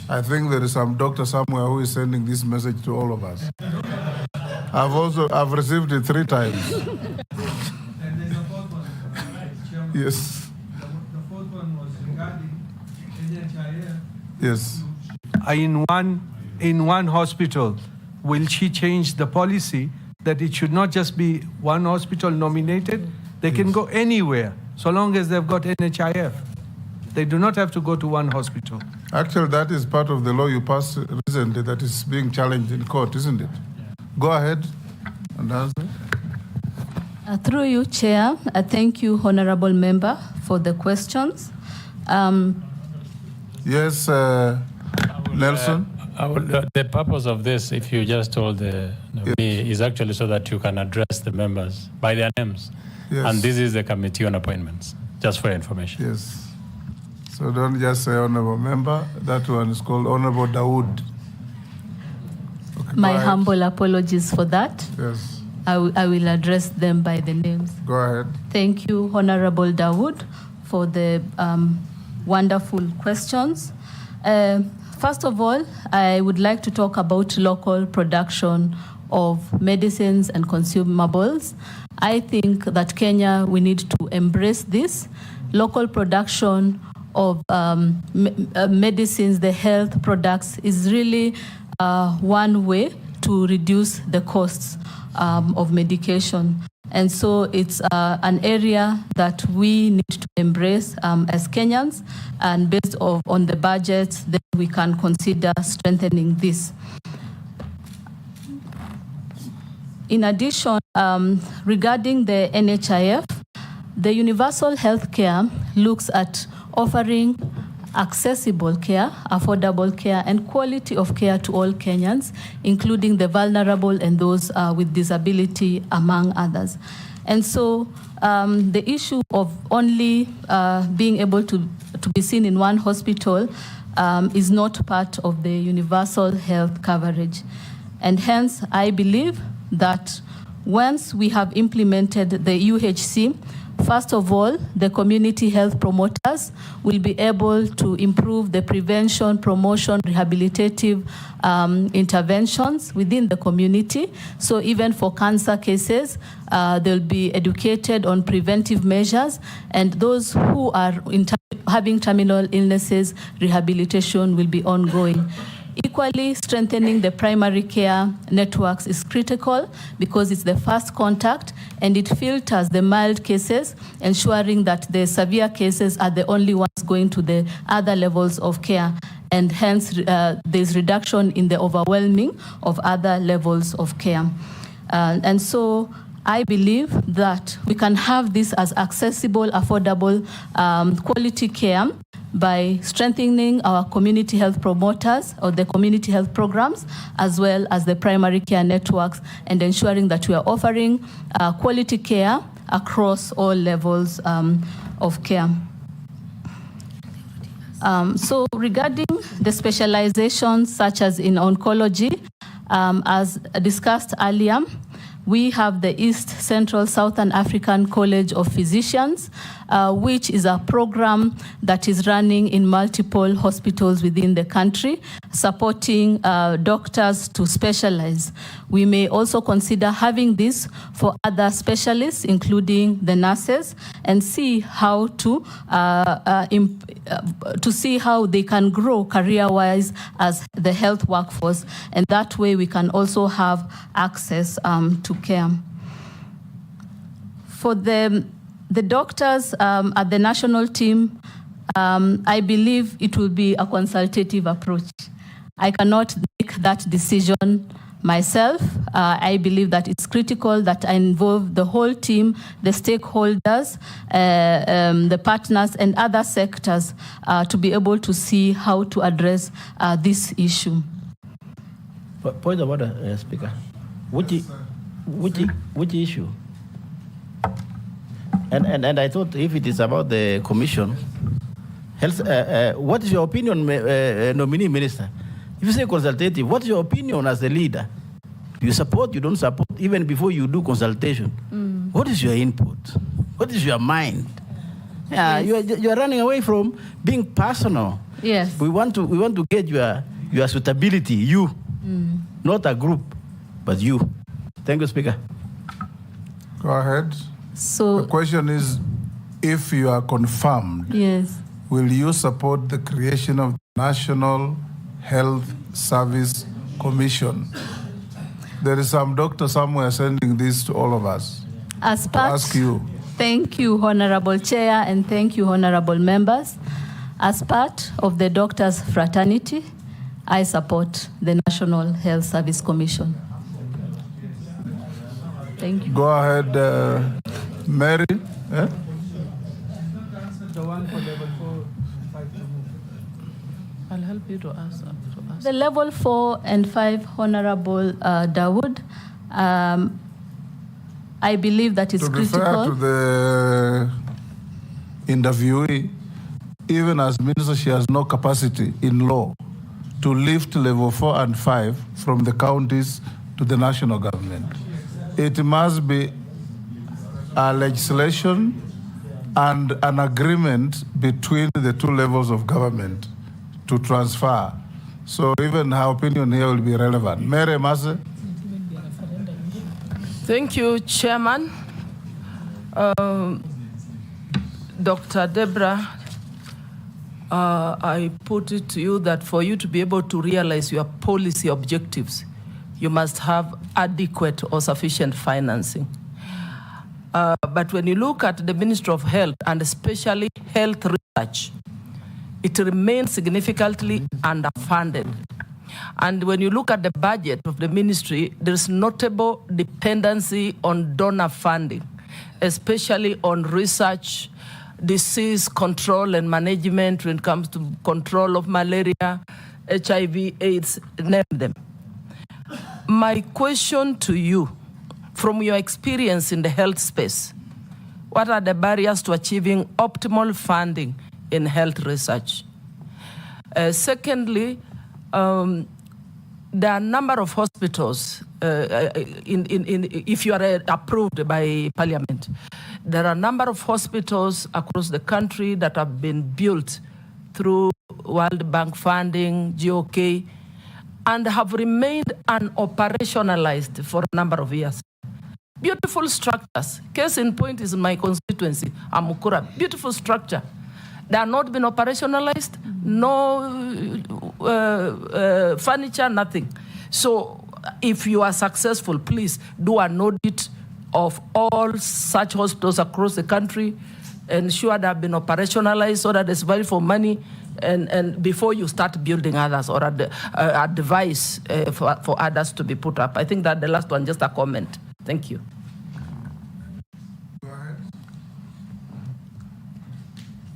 S2: I think there is some doctor somewhere who is sending this message to all of us. I've received it 3 times.
S12: And there's a fourth one, Chairman.
S2: Yes.
S12: The fourth one was regarding NHIF.
S2: Yes.
S12: In one hospital, will she change the policy that it should not just be one hospital nominated? They can go anywhere, so long as they've got NHIF. They do not have to go to one hospital.
S2: Actually, that is part of the law you passed recently that is being challenged in court, isn't it? Go ahead and answer.
S1: Through you, Chair, I thank you, Honorable Member, for the questions.
S2: Yes, Nelson?
S6: The purpose of this, if you just told me, is actually so that you can address the members by their names.
S2: Yes.
S6: And this is the Committee on Appointments, just for your information.
S2: Yes. So don't just say Honorable Member. That one is called Honorable Dawood. Okay,
S1: My humble apologies for that.
S2: Yes.
S1: I will address them by the names.
S2: Go ahead.
S1: Thank you, Honorable Dawood, for the wonderful questions. First of all, I would like to talk about local production of medicines and consumables. I think that Kenya, we need to embrace this. Local production of medicines, the health products, is really one way to reduce the costs of medication. And so it's an area that we need to embrace as Kenyans, and based on the budget, then we can consider strengthening this. In addition, regarding the NHIF, the universal health care looks at offering accessible care, affordable care, and quality of care to all Kenyans, including the vulnerable and those with disability, among others. And so the issue of only being able to be seen in one hospital is not part of the universal health coverage. And hence, I believe that once we have implemented the UHC, first of all, the community health promoters will be able to improve the prevention, promotion, rehabilitative interventions within the community. So even for cancer cases, they'll be educated on preventive measures, and those who are having terminal illnesses, rehabilitation will be ongoing. Equally, strengthening the primary care networks is critical because it's the first contact and it filters the mild cases, ensuring that the severe cases are the only ones going to the other levels of care, and hence there's reduction in the overwhelming of other levels of care. And so I believe that we can have this as accessible, affordable, quality care by strengthening our community health promoters or the community health programs, as well as the primary care networks, and ensuring that we are offering quality care across all levels of care. So regarding the specializations such as in oncology, as discussed earlier, we have the East Central Southern African College of Physicians, which is a program that is running in multiple hospitals within the country, supporting doctors to specialize. We may also consider having this for other specialists, including the nurses, and see how to see how they can grow career-wise as the health workforce, and that way we can also have access to care. For the doctors at the national team, I believe it will be a consultative approach. I cannot make that decision myself. I believe that it's critical that I involve the whole team, the stakeholders, the partners, and other sectors to be able to see how to address this issue.
S7: Point of order, Speaker. Which issue? And I thought if it is about the commission, health, what is your opinion, nominee minister? If you say consultative, what's your opinion as the leader? You support, you don't support, even before you do consultation. What is your input? What is your mind? Yeah, yes. you are running away from being personal.
S1: Yes.
S7: We want to get your suitability, you, not a group, but you. Thank you, Speaker.
S2: Go ahead.
S1: So
S2: the question is, if you are confirmed,
S1: yes,
S2: will you support the creation of the National Health Service Commission? There is some doctor somewhere sending this to all of us.
S1: As part,
S2: ask you.
S1: Thank you, Honorable Chair, and thank you, Honorable Members. As part of the doctors' fraternity, I support the National Health Service Commission. Thank you.
S2: Go ahead, Mary.
S12: The one for level 4, 5 to move.
S1: I'll help you to ask. The level 4 and 5, Honorable Dawood, I believe that is critical.
S2: To refer to the interviewee, even as minister, she has no capacity in law to lift level 4 and 5 from the counties to the national government. It must be a legislation and an agreement between the two levels of government to transfer. So even her opinion here will be relevant. Mary Mase.
S13: Thank you, Chairman. Dr. Debra, I put it to you that for you to be able to realize your policy objectives, you must have adequate or sufficient financing. But when you look at the Ministry of Health, and especially health research, it remains significantly underfunded. And when you look at the budget of the ministry, there is notable dependency on donor funding, especially on research, disease control and management when it comes to control of malaria, HIV, AIDS, name them. My question to you, from your experience in the health space, what are the barriers to achieving optimal funding in health research? Secondly, there are a number of hospitals, if you are approved by Parliament, there are a number of hospitals across the country that have been built through World Bank funding, GOK, and have remained unoperationalized for a number of years. Beautiful structures. Case in point is in my constituency, Amukura. Beautiful structure. They are not been operationalized, no furniture, nothing. So if you are successful, please do an audit of all such hospitals across the country, ensure they have been operationalized so that there's value for money, and before you start building others or advise for others to be put up. I think that the last one, just a comment. Thank you.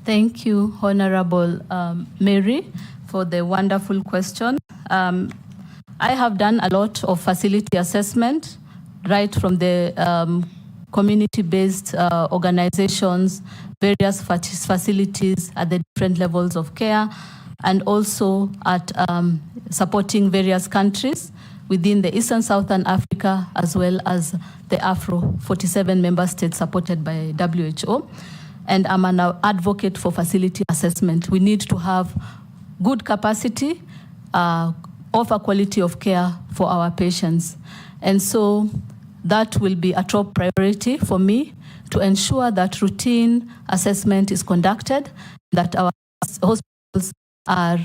S1: Thank you, Honorable Mary, for the wonderful question. I have done a lot of facility assessment, right from the community-based organizations, various facilities at the different levels of care, and also at supporting various countries within the Eastern Southern Africa, as well as the Afro 47 member states supported by WHO. And I'm an advocate for facility assessment. We need to have good capacity, offer quality of care for our patients. And so that will be a top priority for me, to ensure that routine assessment is conducted, that our hospitals are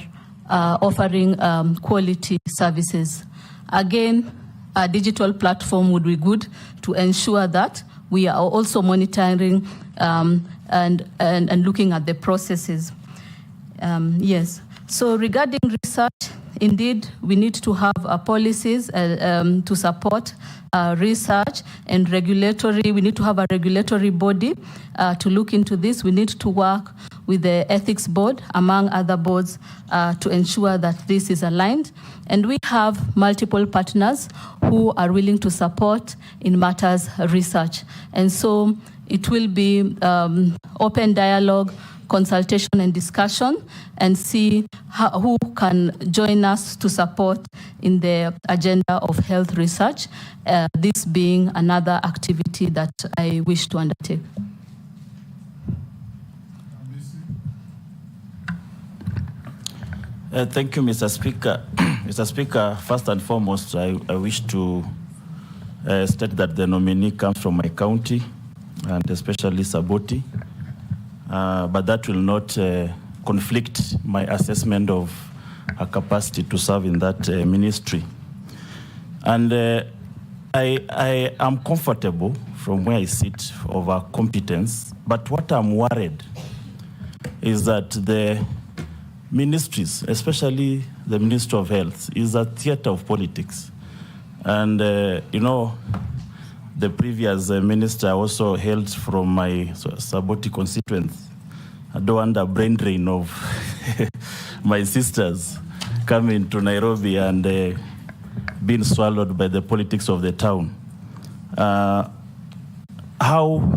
S1: offering quality services. Again, a digital platform would be good to ensure that we are also monitoring and looking at the processes. Yes. So regarding research, indeed, we need to have policies to support research and regulatory. We need to have a regulatory body to look into this. We need to work with the ethics board, among other boards, to ensure that this is aligned. And we have multiple partners who are willing to support in matters research. And so it will be open dialogue, consultation and discussion, and see who can join us to support in the agenda of health research, this being another activity that I wish to undertake.
S7: Thank you, Mr. Speaker. Mr. Speaker, first and foremost, I wish to state that the nominee comes from my county, and especially Saboti, but that will not conflict my assessment of her capacity to serve in that ministry. And I am comfortable from where I sit of her competence, but what I'm worried is that the ministries, especially the Ministry of Health, is a theater of politics. And, you know, the previous minister also hailed from my Saboti constituency. I don't want a brain drain of my sisters coming to Nairobi and being swallowed by the politics of the town. How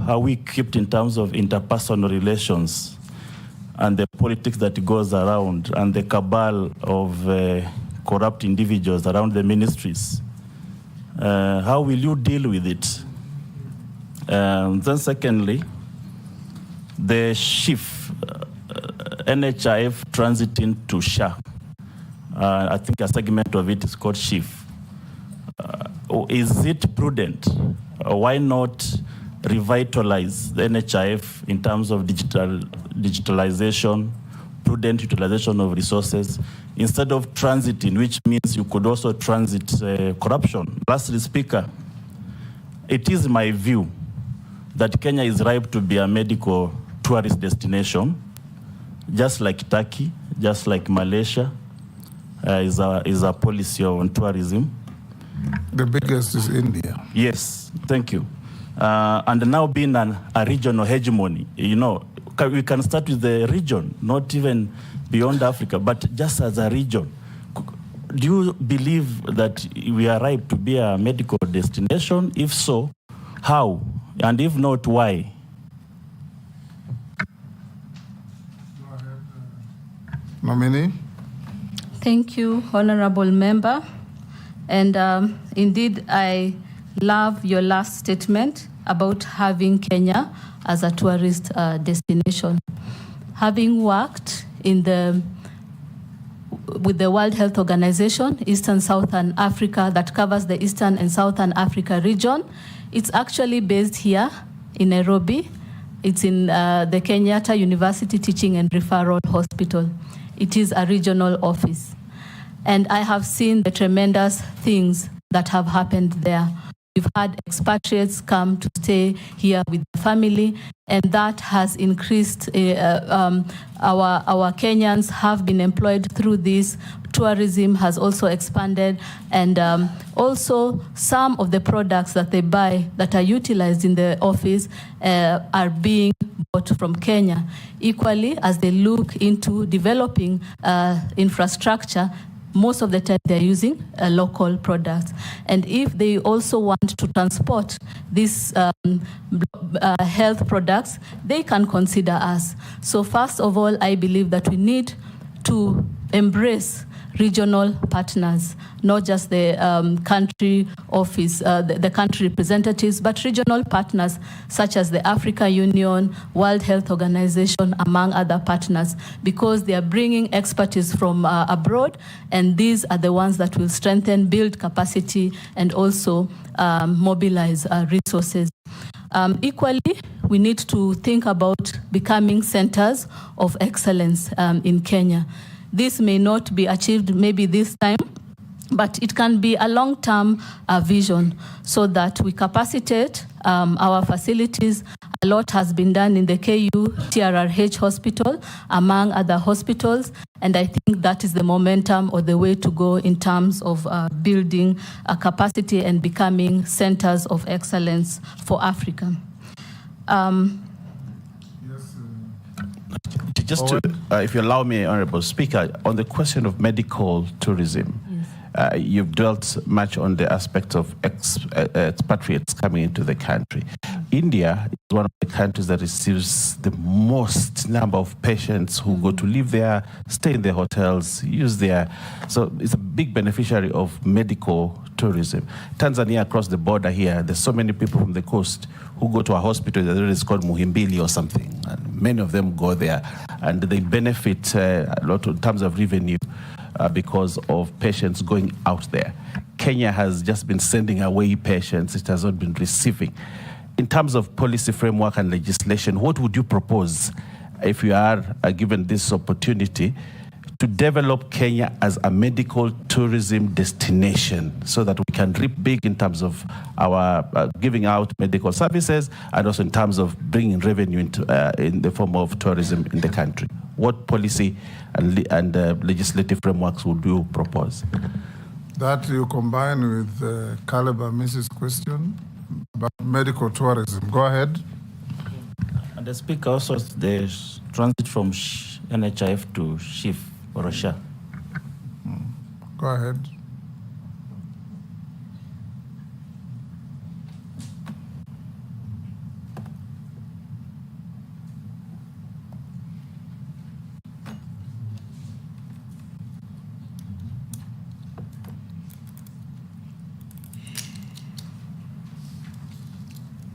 S7: are we kept in terms of interpersonal relations and the politics that goes around and the cabal of corrupt individuals around the ministries? How will you deal with it? Then secondly, the shift, NHIF transiting to SHA. I think a segment of it is called shift. Is it prudent? Why not revitalize the NHIF in terms of digitalization, prudent utilization of resources, instead of transiting, which means you could also transit corruption? Lastly, Speaker, it is my view that Kenya is ripe to be a medical tourist destination, just like Turkey, just like Malaysia is a policy on tourism.
S2: The biggest is India.
S7: Yes, thank you. And now being a regional hegemony, you know, we can start with the region, not even beyond Africa, but just as a region. Do you believe that we are ripe to be a medical destination? If so, how? And if not, why?
S2: Nominee?
S1: Thank you, Honorable Member. And indeed, I love your last statement about having Kenya as a tourist destination. Having worked with the World Health Organization, Eastern Southern Africa, that covers the Eastern and Southern Africa region, it's actually based here in Nairobi, It's in the Kenyatta University Teaching and Referral Hospital. It is a regional office. And I have seen the tremendous things that have happened there. We've had expatriates come to stay here with the family, and that has increased. Our Kenyans have been employed through this. Tourism has also expanded, and also some of the products that they buy that are utilized in the office are being bought from Kenya. Equally, as they look into developing infrastructure, most of the time they're using local products. And if they also want to transport these health products, they can consider us. So first of all, I believe that we need to embrace regional partners, not just the country office, the country representatives, but regional partners such as the Africa Union, World Health Organization, among other partners, because they are bringing expertise from abroad, and these are the ones that will strengthen, build capacity, and also mobilize resources. Equally, we need to think about becoming centers of excellence in Kenya. This may not be achieved maybe this time, but it can be a long-term vision so that we capacitate our facilities. A lot has been done in the KU TRRH hospital, among other hospitals, and I think that is the momentum or the way to go in terms of building a capacity and becoming centers of excellence for Africa.
S7: Just to, if you allow me, Honorable Speaker, on the question of medical tourism, yes. You've dwelt much on the aspect of expatriates coming into the country. India is one of the countries that receives the most number of patients who go to live there, stay in their hotels, use their... So it's a big beneficiary of medical tourism. Tanzania, across the border here, there's so many people from the coast who go to a hospital that is called Muhimbili or something. And many of them go there, and they benefit a lot in terms of revenue because of patients going out there. Kenya has just been sending away patients. It has not been receiving. In terms of policy framework and legislation, what would you propose if you are given this opportunity to develop Kenya as a medical tourism destination so that we can reap big in terms of our giving out medical services and also in terms of bringing revenue into, in the form of tourism in the country? What policy and legislative frameworks would you propose?
S2: That you combine with Caliber Mrs. question about medical tourism. Go ahead.
S7: And the Speaker, also the transit from NHIF to SHIF or Russia.
S2: Go ahead.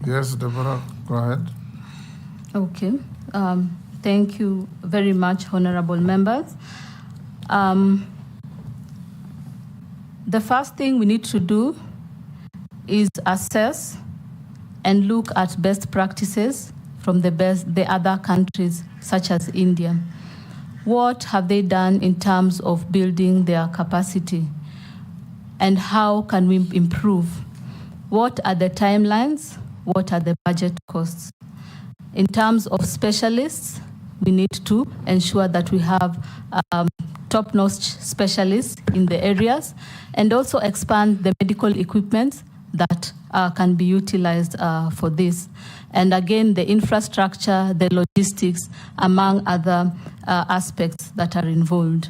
S2: Yes, Deborah, go ahead.
S1: Okay. Thank you very much, honorable members. The first thing we need to do is assess and look at best practices from the other countries, such as India. What have they done in terms of building their capacity? And how can we improve? What are the timelines? What are the budget costs? In terms of specialists, we need to ensure that we have top-notch specialists in the areas and also expand the medical equipment that can be utilized for this. And again, the infrastructure, the logistics, among other aspects that are involved.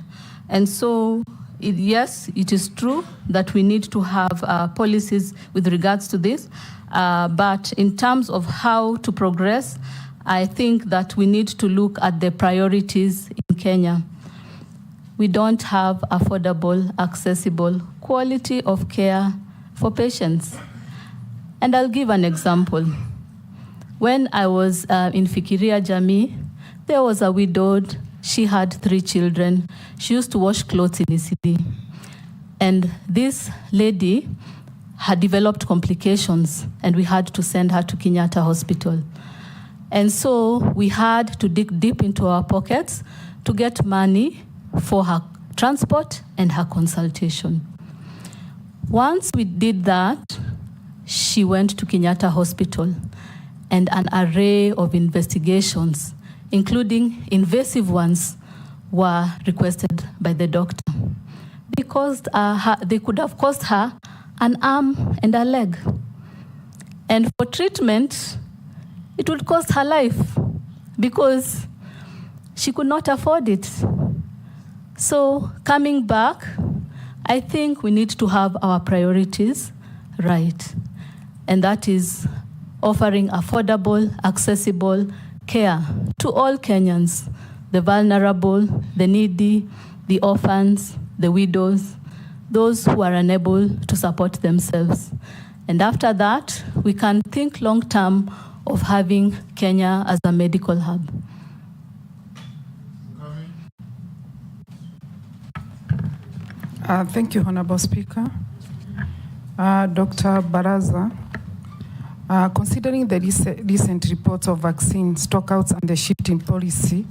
S1: And so, yes, it is true that we need to have policies with regards to this, but in terms of how to progress, I think that we need to look at the priorities in Kenya. We don't have affordable, accessible, quality of care for patients. And I'll give an example. When I was in Fikiria Jamii, there was a widowed, she had 3 children. She used to wash clothes in ECD. And this lady had developed complications, and we had to send her to Kenyatta Hospital. And so we had to dig deep into our pockets to get money for her transport and her consultation. Once we did that, she went to Kenyatta Hospital, and an array of investigations, including invasive ones, were requested by the doctor because they could have cost her an arm and a leg. And for treatment, it would cost her life because she could not afford it. So coming back, I think we need to have our priorities right. And that is offering affordable, accessible care to all Kenyans, the vulnerable, the needy, the orphans, the widows, those who are unable to support themselves. And after that, we can think long-term of having Kenya as a medical hub.
S14: Thank you, Honorable Speaker. Dr. Barasa, considering the recent reports of vaccine stockouts and the shift in policy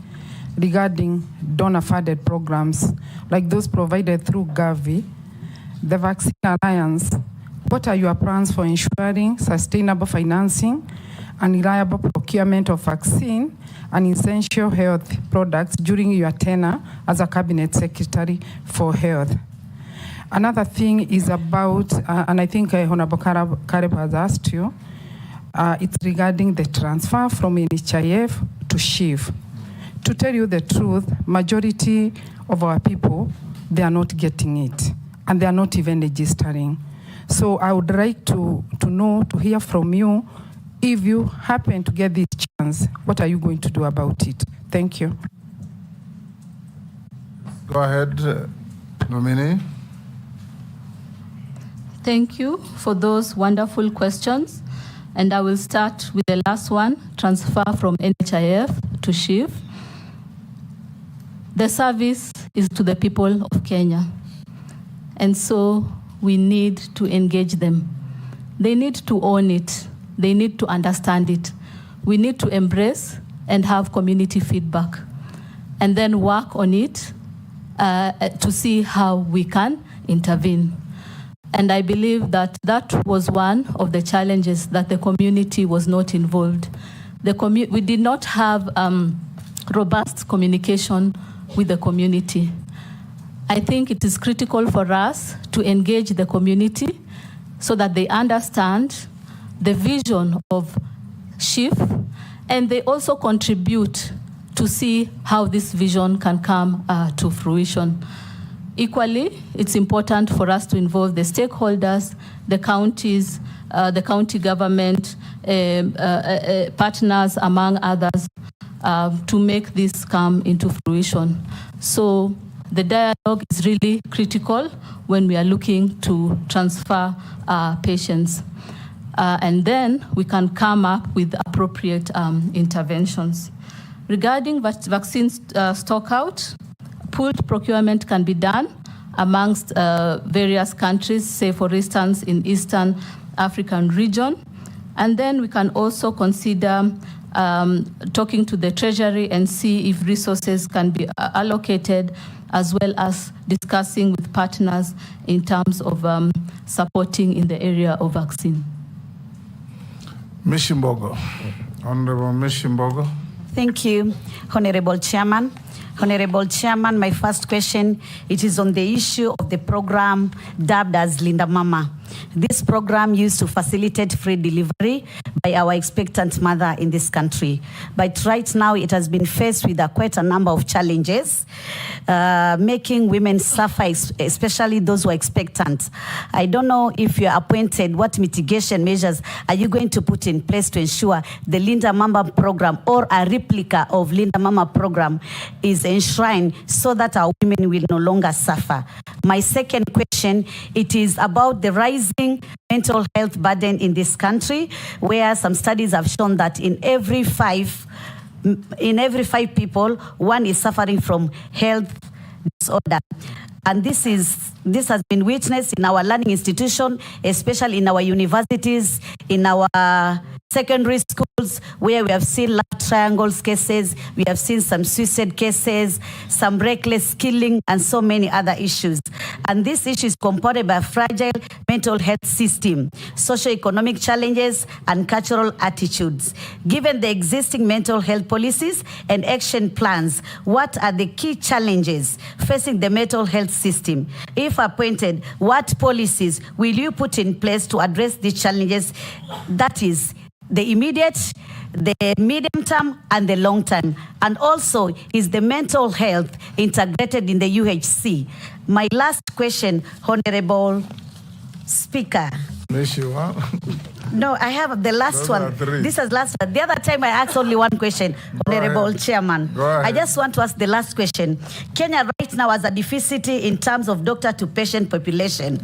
S14: regarding donor-funded programs like those provided through Gavi, the Vaccine Alliance, what are your plans for ensuring sustainable financing and reliable procurement of vaccine and essential health products during your tenure as a Cabinet Secretary for Health? Another thing is about, and I think Honorable Kareb has asked you, it's regarding the transfer from NHIF to SHIF. To tell you the truth, majority of our people, they are not getting it, and they are not even registering. So I would like to know, to hear from you, if you happen to get this chance, what are you going to do about it? Thank you.
S2: Go ahead, Nominee.
S1: Thank you for those wonderful questions. And I will start with the last one, transfer from NHIF to SHIF. The service is to the people of Kenya. And so we need to engage them. They need to own it. They need to understand it. We need to embrace and have community feedback, and then work on it to see how we can intervene. And I believe that that was one of the challenges, that the community was not involved. We did not have robust communication with the community. I think it is critical for us to engage the community so that they understand the vision of SHIF, and they also contribute to see how this vision can come to fruition. Equally, it's important for us to involve the stakeholders, the counties, the county government, partners, among others, to make this come into fruition. So the dialogue is really critical when we are looking to transfer patients. And then we can come up with appropriate interventions. Regarding vaccine stockout, pooled procurement can be done amongst various countries, say for instance in Eastern African region. And then we can also consider talking to the Treasury and see if resources can be allocated, as well as discussing with partners in terms of supporting in the area of vaccine.
S2: Mishimbogo. Honorable Mishimbogo.
S15: Thank you, Honorable Chairman. Honorable Chairman, my first question, it is on the issue of the program dubbed as Linda Mama. This program used to facilitate free delivery by our expectant mother in this country. But right now, it has been faced with quite a number of challenges, making women suffer, especially those who are expectant. I don't know if you're appointed, what mitigation measures are you going to put in place to ensure the Linda Mama program or a replica of Linda Mama program is enshrined so that our women will no longer suffer? My second question, it is about the rising mental health burden in this country, where some studies have shown that in every five people, one is suffering from health disorder. And this has been witnessed in our learning institution, especially in our universities, in our secondary schools where we have seen love triangles cases, we have seen some suicide cases, some reckless killing, and so many other issues. And this issue is compounded by a fragile mental health system, socioeconomic challenges, and cultural attitudes. Given the existing mental health policies and action plans, what are the key challenges facing the mental health system? If appointed, what policies will you put in place to address these challenges? That is, the immediate, the medium term, and the long term. And also, is the mental health integrated in the UHC? My last question, Honorable Speaker. No, I have the last one. This is last one. The other time I asked only one question, Honorable Chairman. I just want to ask the last question. Kenya right now has a deficit in terms of doctor to patient population.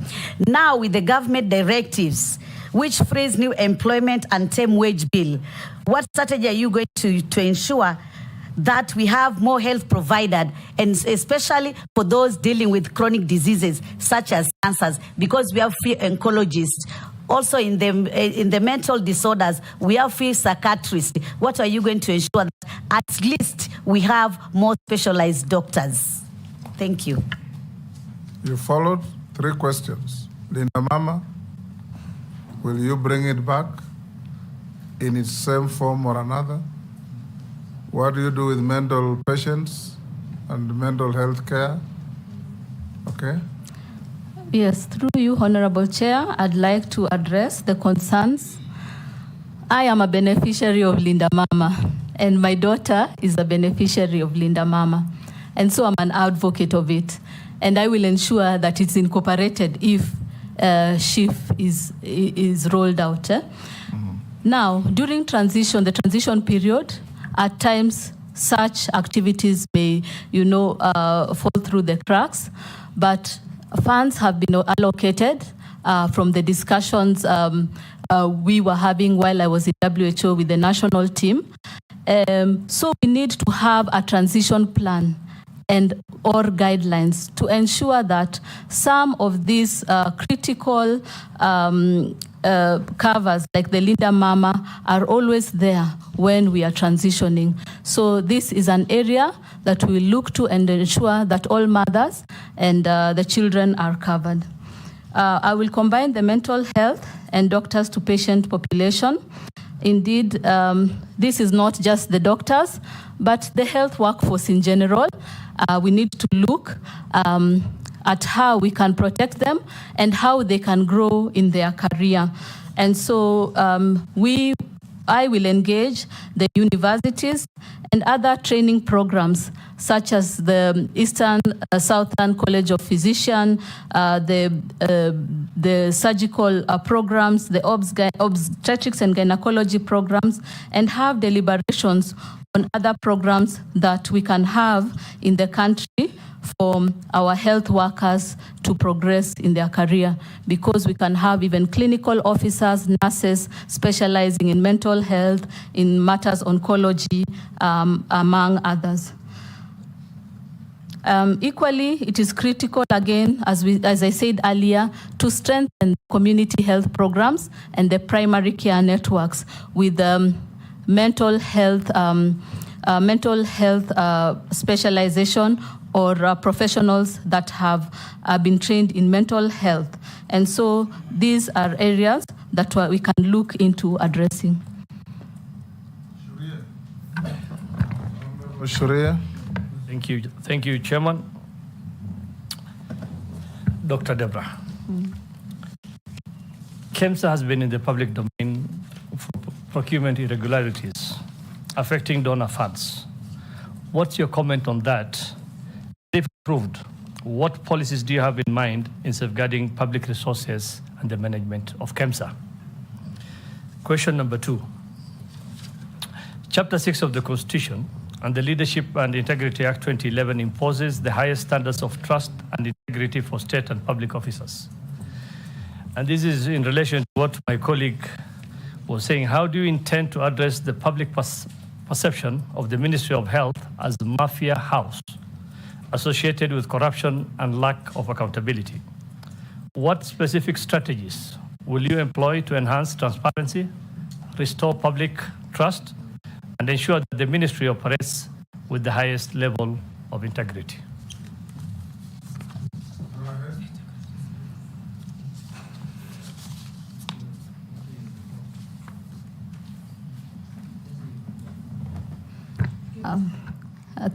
S15: Now with the government directives, which frees new employment and term wage bill, what strategy are you going to ensure that we have more health provided, and especially for those dealing with chronic diseases such as cancers, because we have few oncologists. Also in the mental disorders, we have few psychiatrists. What are you going to ensure that at least we have more specialized doctors? Thank you.
S2: You followed 3 questions. Linda Mama, will you bring it back in its same form or another? What do you do with mental patients and mental health care? Okay.
S1: Yes, through you, Honorable Chair, I'd like to address the concerns. I am a beneficiary of Linda Mama, and my daughter is a beneficiary of Linda Mama. And so I'm an advocate of it. And I will ensure that it's incorporated if SHIF is rolled out. Now, during the transition period, at times such activities may, fall through the cracks, but funds have been allocated from the discussions we were having while I was in WHO with the national team. So we need to have a transition plan or guidelines to ensure that some of these critical covers like the Linda Mama are always there when we are transitioning. So this is an area that we look to and ensure that all mothers and the children are covered. I will combine the mental health and doctors to patient population. Indeed, this is not just the doctors, but the health workforce in general. We need to look at how we can protect them and how they can grow in their career. And so I will engage the universities and other training programs such as the Eastern Southern College of Physicians, the surgical programs, the obstetrics and gynecology programs, and have deliberations on other programs that we can have in the country for our health workers to progress in their career, because we can have even clinical officers, nurses specializing in mental health, in matters oncology, among others. Equally, it is critical, again, as I said earlier, to strengthen community health programs and the primary care networks with mental health specialization or professionals that have been trained in mental health. And so these are areas that we can look into addressing.
S2: Sharia.
S16: Thank you, Chairman. Dr. Debra. KEMSA has been in the public domain for procurement irregularities affecting donor funds. What's your comment on that? If approved, what policies do you have in mind in safeguarding public resources and the management of KEMSA? Question number 2. Chapter 6 of the Constitution and the Leadership and Integrity Act 2011 imposes the highest standards of trust and integrity for state and public officers. And this is in relation to what my colleague was saying. How do you intend to address the public perception of the Ministry of Health as a mafia house associated with corruption and lack of accountability? What specific strategies will you employ to enhance transparency, restore public trust, and ensure that the ministry operates with the highest level of integrity.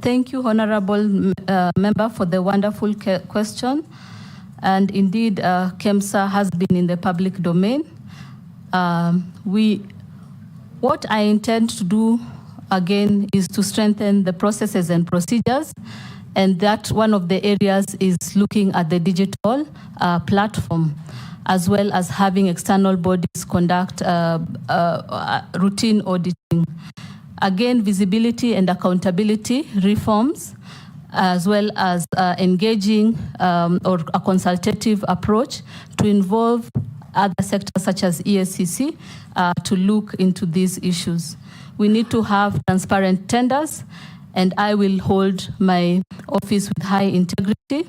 S1: Thank you, Honorable Member, for the wonderful question. And indeed, KEMSA has been in the public domain. What I intend to do, again, is to strengthen the processes and procedures, and that one of the areas is looking at the digital platform, as well as having external bodies conduct routine auditing. Again, visibility and accountability reforms, as well as engaging or a consultative approach to involve other sectors such as ESCC to look into these issues. We need to have transparent tenders, and I will hold my office with high integrity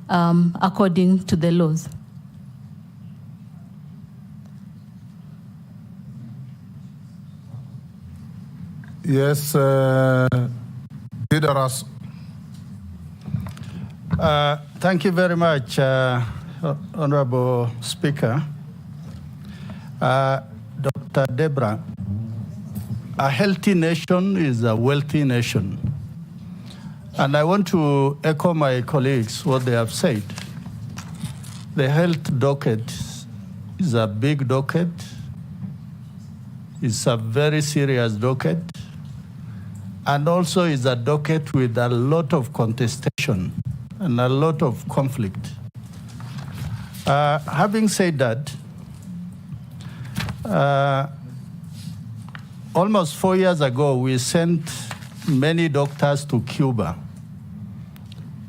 S1: according to the laws.
S2: Yes, Didaras.
S17: Thank you very much, Honorable Speaker. Dr. Debra, a healthy nation is a wealthy nation. And I want to echo my colleagues what they have said. The health docket is a big docket. It's a very serious docket. And also is a docket with a lot of contestation and a lot of conflict. Having said that, almost 4 years ago, we sent many doctors to Cuba.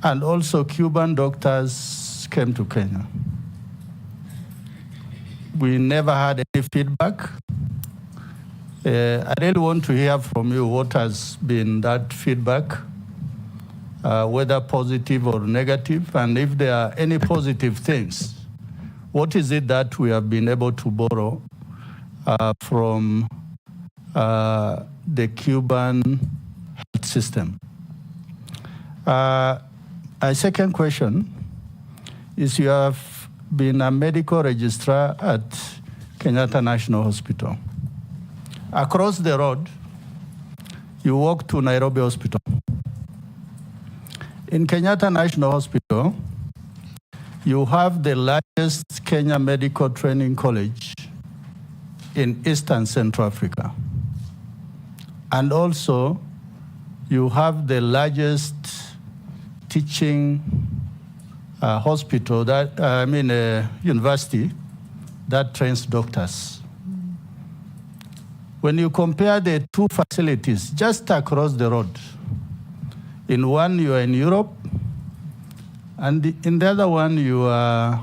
S17: And also Cuban doctors came to Kenya. We never had any feedback. I really want to hear from you what has been that feedback, whether positive or negative, and if there are any positive things, what is it that we have been able to borrow from the Cuban health system? A second question is, you have been a medical registrar at Kenyatta National Hospital. Across the road, you walk to Nairobi Hospital. In Kenyatta National Hospital, you have the largest Kenya Medical Training College in Eastern Central Africa. And also, you have the largest teaching hospital, university that trains doctors. When you compare the two facilities just across the road, in one you are in Europe, and in the other one you are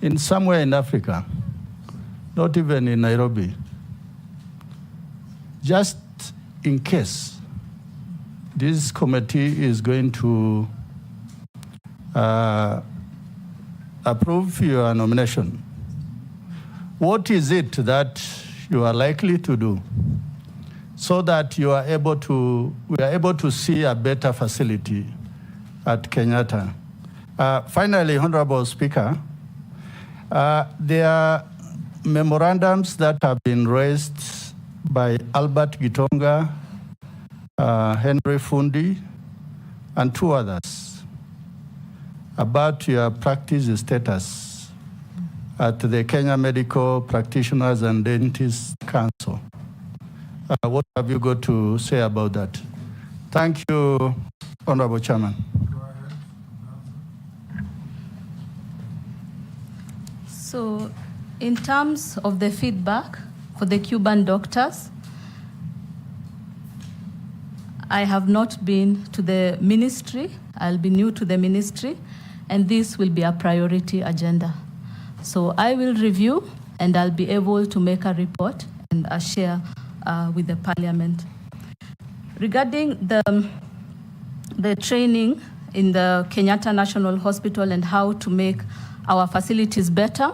S17: in somewhere in Africa, not even in Nairobi. Just in case this committee is going to approve your nomination, what is it that you are likely to do so that we are able to see a better facility at Kenyatta? Finally, Honorable Speaker, there are memorandums that have been raised by Albert Gitonga, Henry Fundi, and two others about your practice status at the Kenya Medical Practitioners and Dentists Council. What have you got to say about that? Thank you, Honorable Chairman.
S1: So, in terms of the feedback for the Cuban doctors, I have not been to the ministry. I'll be new to the ministry, and this will be a priority agenda. So I will review, and I'll be able to make a report and share with the Parliament. Regarding the training in the Kenyatta National Hospital and how to make our facilities better,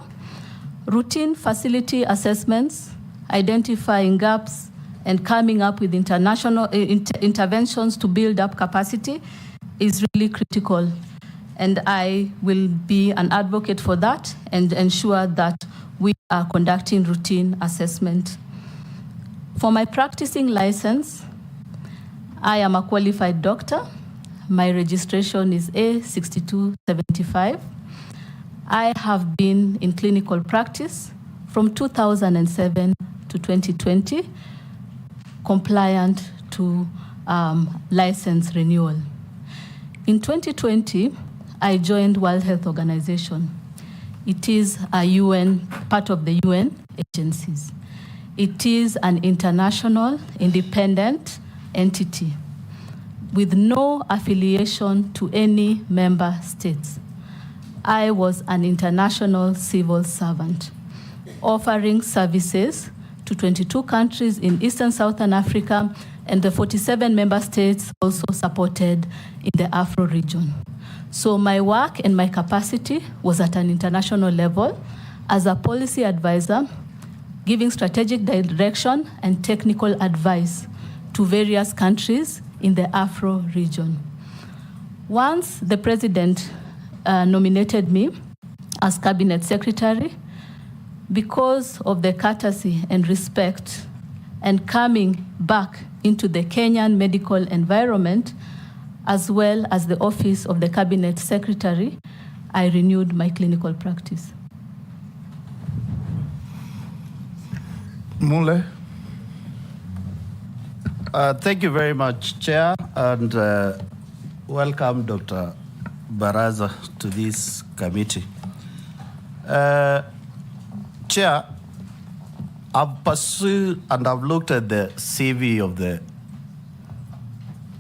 S1: routine facility assessments identifying gaps, and coming up with international interventions to build up capacity is really critical. And I will be an advocate for that and ensure that we are conducting routine assessment. For my practicing license, I am a qualified doctor. My registration is A6275. I have been in clinical practice from 2007 to 2020, compliant to license renewal. In 2020, I joined World Health Organization. It is a UN, part of the UN agencies. It is an international, independent entity with no affiliation to any member states. I was an international civil servant, offering services to 22 countries in Eastern Southern Africa, and the 47 member states also supported in the Afro region. So my work and my capacity was at an international level as a policy advisor, giving strategic direction and technical advice to various countries in the Afro region. Once the president nominated me as cabinet secretary, because of the courtesy and respect and coming back into the Kenyan medical environment, as well as the office of the cabinet secretary, I renewed my clinical practice.
S2: Mule.
S17: Thank you very much, Chair, and welcome Dr. Barasa to this committee. Chair, I've pursued and I've looked at the CV of the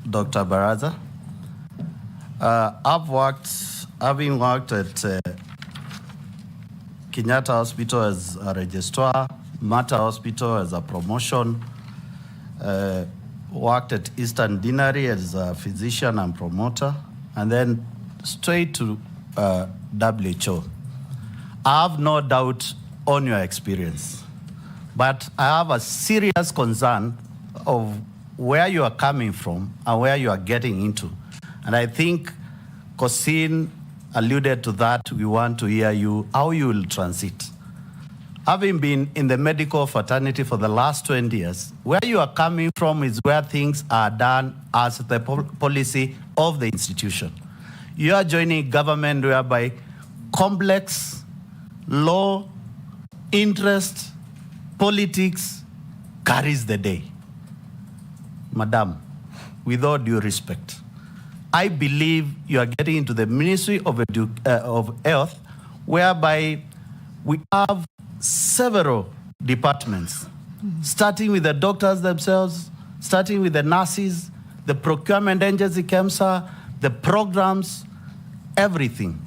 S17: Dr. Barasa. Having worked at Kenyatta Hospital as a registrar, Mata Hospital as a promotion, worked at Eastern Deanery as a physician and promoter, and then straight to WHO. I have no doubt on your experience, but I have a serious concern of where you are coming from and where you are getting into. And I think Kosin alluded to that. We want to hear you, how you will transit. Having been in the medical fraternity for the last 20 years, where you are coming from is where things are done as the policy of the institution. You are joining government whereby complex law, interest, politics carries the day. Madam, with all due respect, I believe you are getting into the Ministry of Health, whereby we have several departments, starting with the doctors themselves, starting with the nurses, the procurement agency, KEMSA, the programs, everything.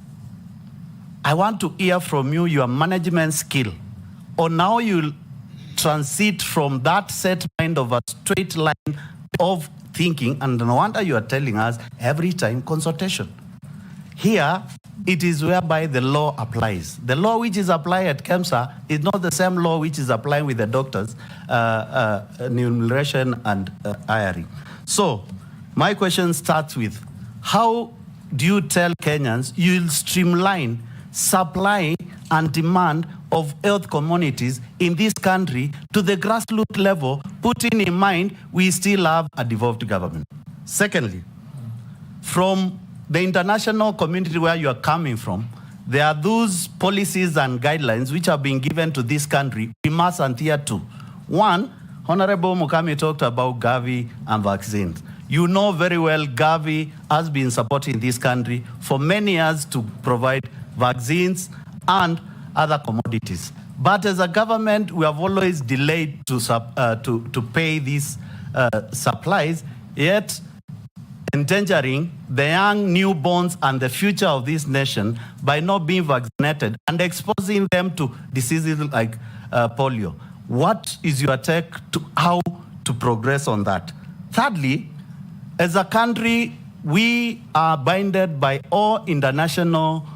S17: I want to hear from you your management skill, or now you'll transit from that set mind of a straight line of thinking, and no wonder you are telling us every time consultation. Here, it is whereby the law applies. The law which is applied at KEMSA is not the same law which is applying with the doctors, enumeration and hiring. So, my question starts with, how do you tell Kenyans you'll streamline supply and demand of health communities in this country to the grassroots level, putting in mind we still have a devolved government? Secondly, from the international community where you are coming from, there are those policies and guidelines which have been given to this country. We must adhere to. One, Honorable Mukami talked about Gavi and vaccines. You know very well Gavi has been supporting this country for many years to provide vaccines and other commodities. But as a government, we have always delayed to pay these supplies, yet endangering the young newborns and the future of this nation by not being vaccinated and exposing them to diseases like polio. What is your take to how to progress on that? Thirdly, as a country, we are binded by all international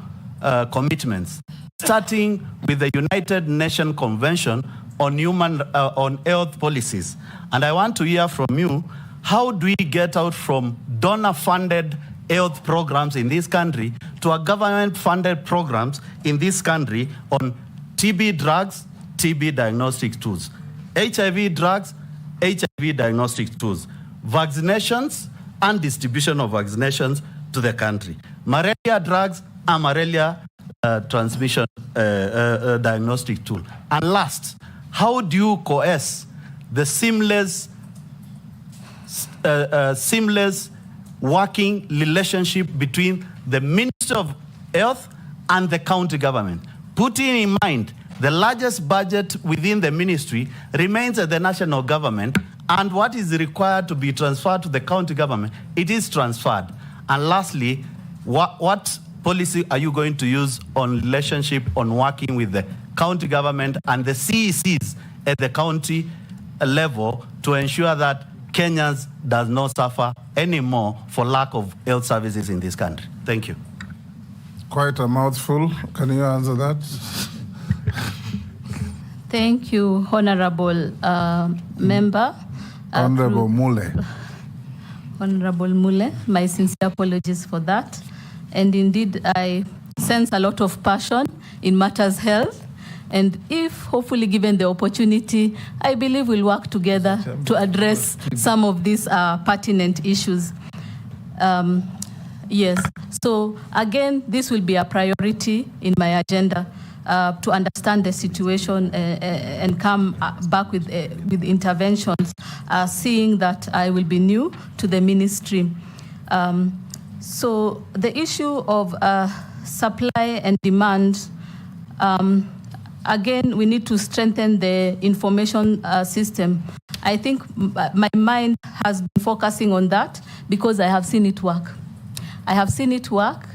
S17: commitments, starting with the United Nations Convention,
S18: on on health policies. And I want to hear from you, how do we get out from donor-funded health programs in this country to a government-funded programs in this country on TB drugs, TB diagnostic tools, HIV drugs, HIV diagnostic tools, vaccinations and distribution of vaccinations to the country, malaria drugs and malaria transmission diagnostic tool. And last, how do you coerce the seamless working relationship between the Ministry of Health and the county government, putting in mind the largest budget within the ministry remains at the national government, and what is required to be transferred to the county government, it is transferred. And lastly, what policy are you going to use on relationship on working with the county government and the CECs at the county level to ensure that Kenyans does not suffer anymore for lack of health services in this country? Thank you.
S2: Quite a mouthful. Can you answer that?
S1: Thank you, Honorable Member.
S2: Honorable Mule.
S1: Honorable Mule, my sincere apologies for that. And indeed, I sense a lot of passion in matters health. And if hopefully given the opportunity, I believe we'll work together to address some of these pertinent issues. Yes, so again, this will be a priority in my agenda to understand the situation and come back with interventions, seeing that I will be new to the ministry. So the issue of supply and demand, again, we need to strengthen the information system. I think my mind has been focusing on that because I have seen it work. I have seen it work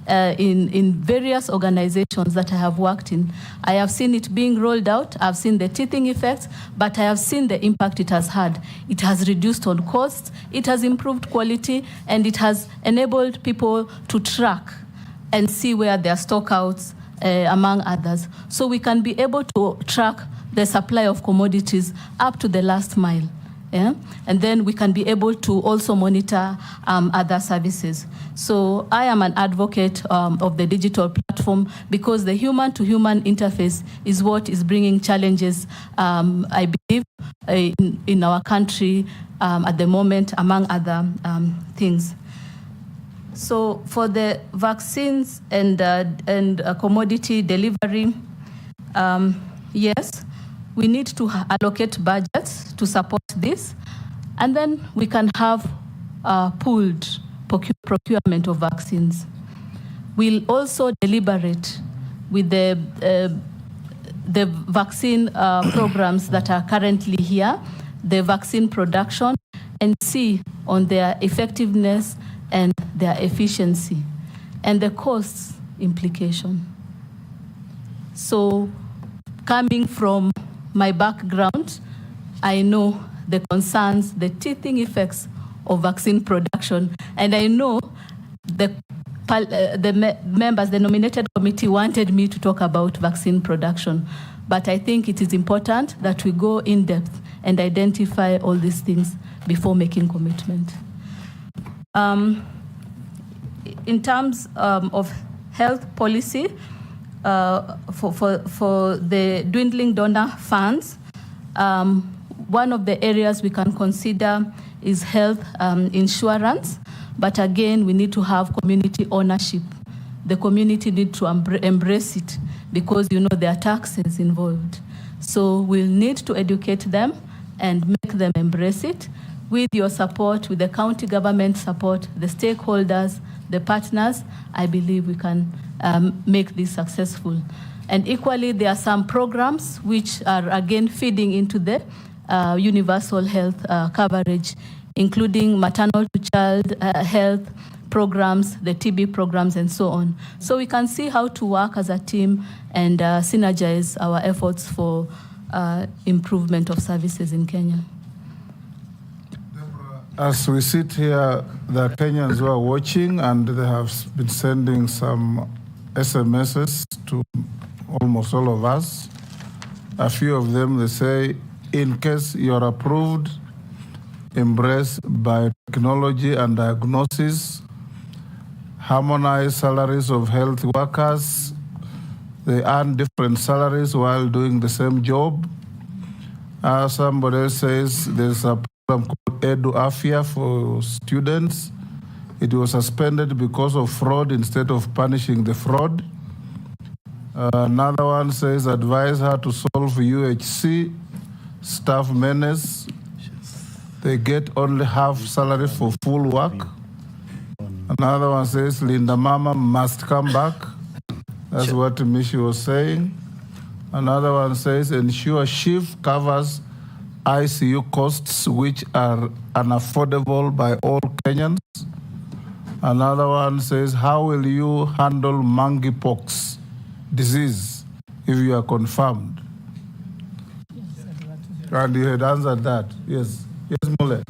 S1: in various organizations that I have worked in. I have seen it being rolled out. I've seen the teething effects, but I have seen the impact it has had. It has reduced on costs, it has improved quality, and it has enabled people to track and see where their stockouts, among others. So we can be able to track the supply of commodities up to the last mile. Yeah? And then we can be able to also monitor other services. So I am an advocate of the digital platform because the human-to-human interface is what is bringing challenges, I believe, in our country at the moment, among other things. So for the vaccines and commodity delivery, yes, we need to allocate budgets to support this, and then we can have pooled procurement of vaccines. We'll also deliberate with the vaccine programs that are currently here, the vaccine production, and see on their effectiveness and their efficiency and the cost implication. So coming from my background, I know the concerns, the teething effects of vaccine production, and I know the members, the nominated committee wanted me to talk about vaccine production, but I think it is important that we go in depth and identify all these things before making commitment. In terms of health policy, for the dwindling donor funds, one of the areas we can consider is health insurance, but again, we need to have community ownership. The community need to embrace it because, you know, there are taxes involved. So we'll need to educate them and make them embrace it. With your support, with the county government support, the stakeholders, the partners, I believe we can make this successful. And equally, there are some programs which are again feeding into the universal health coverage, including maternal to child health programs, the TB programs, and so on. So we can see how to work as a team and synergize our efforts for improvement of services in Kenya.
S2: As we sit here, there are Kenyans who are watching, and they have been sending some SMSs to almost all of us. A few of them, they say, in case you're approved, embrace biotechnology and diagnosis, harmonize salaries of health workers. They earn different salaries while doing the same job. Somebody else says there's a program called Edu Afia for students. It was suspended because of fraud instead of punishing the fraud. Another one says advise her to solve UHC staff menace. They get only half salary for full work. Another one says Linda Mama must come back. That's what Mishi was saying. Another one says ensure SHIF covers ICU costs which are unaffordable by all Kenyans. Another one says, how will you handle monkeypox disease if you are confirmed? And you had answered that. Yes. Yes, Mule.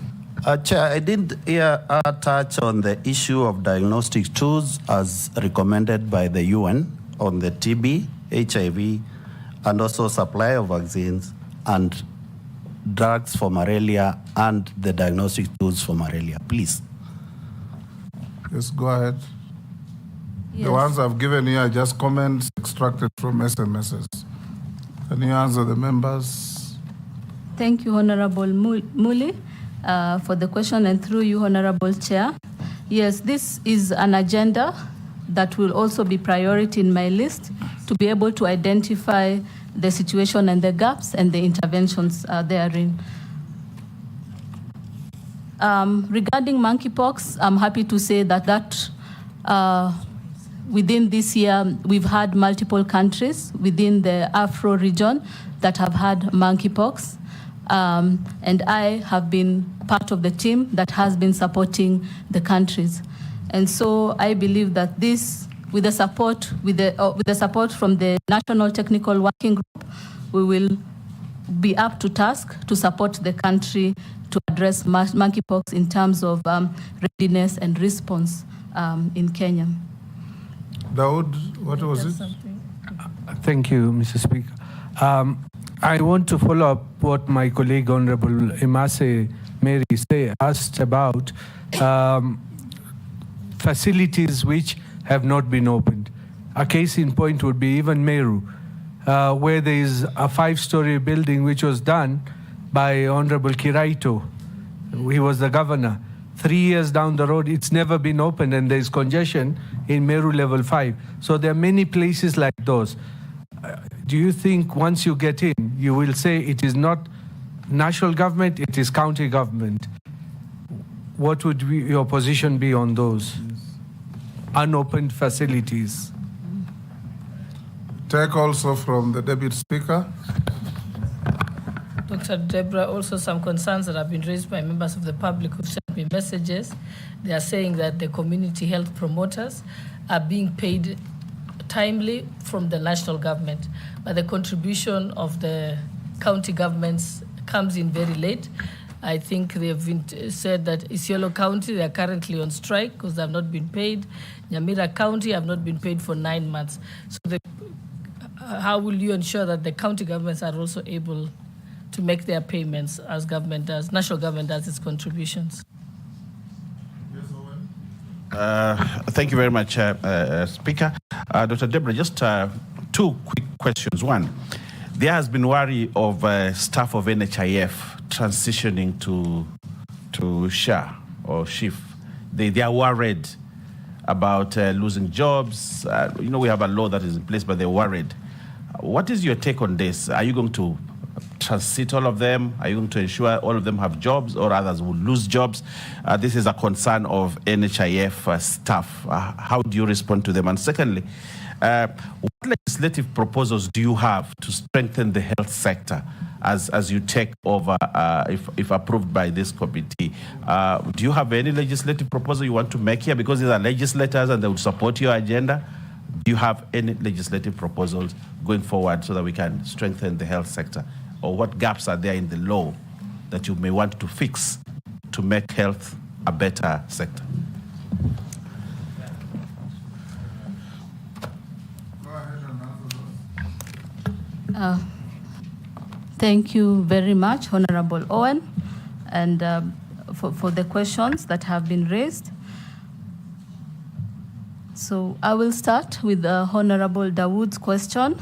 S18: Chair, I did hear touch on the issue of diagnostic tools as recommended by the UN on the TB, HIV, and also supply of vaccines and drugs for malaria and the diagnostic tools for malaria. Please.
S2: Yes, go ahead.
S1: Yes.
S2: The ones I've given here are just comments extracted from SMSs. Can you answer the members?
S1: Thank you, Honorable Muli, for the question, and through you, Honorable Chair. Yes, this is an agenda that will also be priority in my list to be able to identify the situation and the gaps and the interventions therein. Regarding monkeypox, I'm happy to say that within this year, we've had multiple countries within the Afro region that have had monkeypox. And I have been part of the team that has been supporting the countries. And so I believe that this, with the support from the National Technical Working Group, we will be up to task to support the country to address monkeypox in terms of readiness and response in Kenya.
S2: Daud, what was it?
S12: Thank you, Mr. Speaker. I want to follow up what my colleague, Honorable Imase Mary, asked about facilities which have not been opened. A case in point would be even Meru, where there is a 5-story building which was done by Honorable Kiraito. He was the governor. 3 years down the road, it's never been opened, and there is congestion in Meru level 5. So there are many places like those. Do you think once you get in, you will say it is not national government, it is county government? What would your position be on those unopened facilities?
S2: Take also from the Deputy Speaker.
S13: Dr. Debra, also some concerns that have been raised by members of the public who sent me messages. They are saying that the community health promoters are being paid timely from the national government, but the contribution of the county governments comes in very late. I think they have been said that Isiolo County, they are currently on strike because they have not been paid. Nyamira County have not been paid for 9 months. So how will you ensure that the county governments are also able to make their payments as government does, national government does its contributions?
S7: Thank you very much, Speaker. Dr. Debra, just 2 quick questions. One, there has been worry of staff of NHIF transitioning to SHA or SHIF. They are worried about losing jobs. We have a law that is in place, but they're worried. What is your take on this? Are you going to transit all of them? Are you going to ensure all of them have jobs, or others will lose jobs? This is a concern of NHIF staff. How do you respond to them? And secondly, what legislative proposals do you have to strengthen the health sector as you take over, if approved by this committee? Do you have any legislative proposal you want to make here? Because these are legislators and they will support your agenda. Do you have any legislative proposals going forward so that we can strengthen the health sector? Or what gaps are there in the law that you may want to fix to make health a better sector?
S1: Thank you very much, Honorable Owen, and for the questions that have been raised. So I will start with Honorable Dawood's question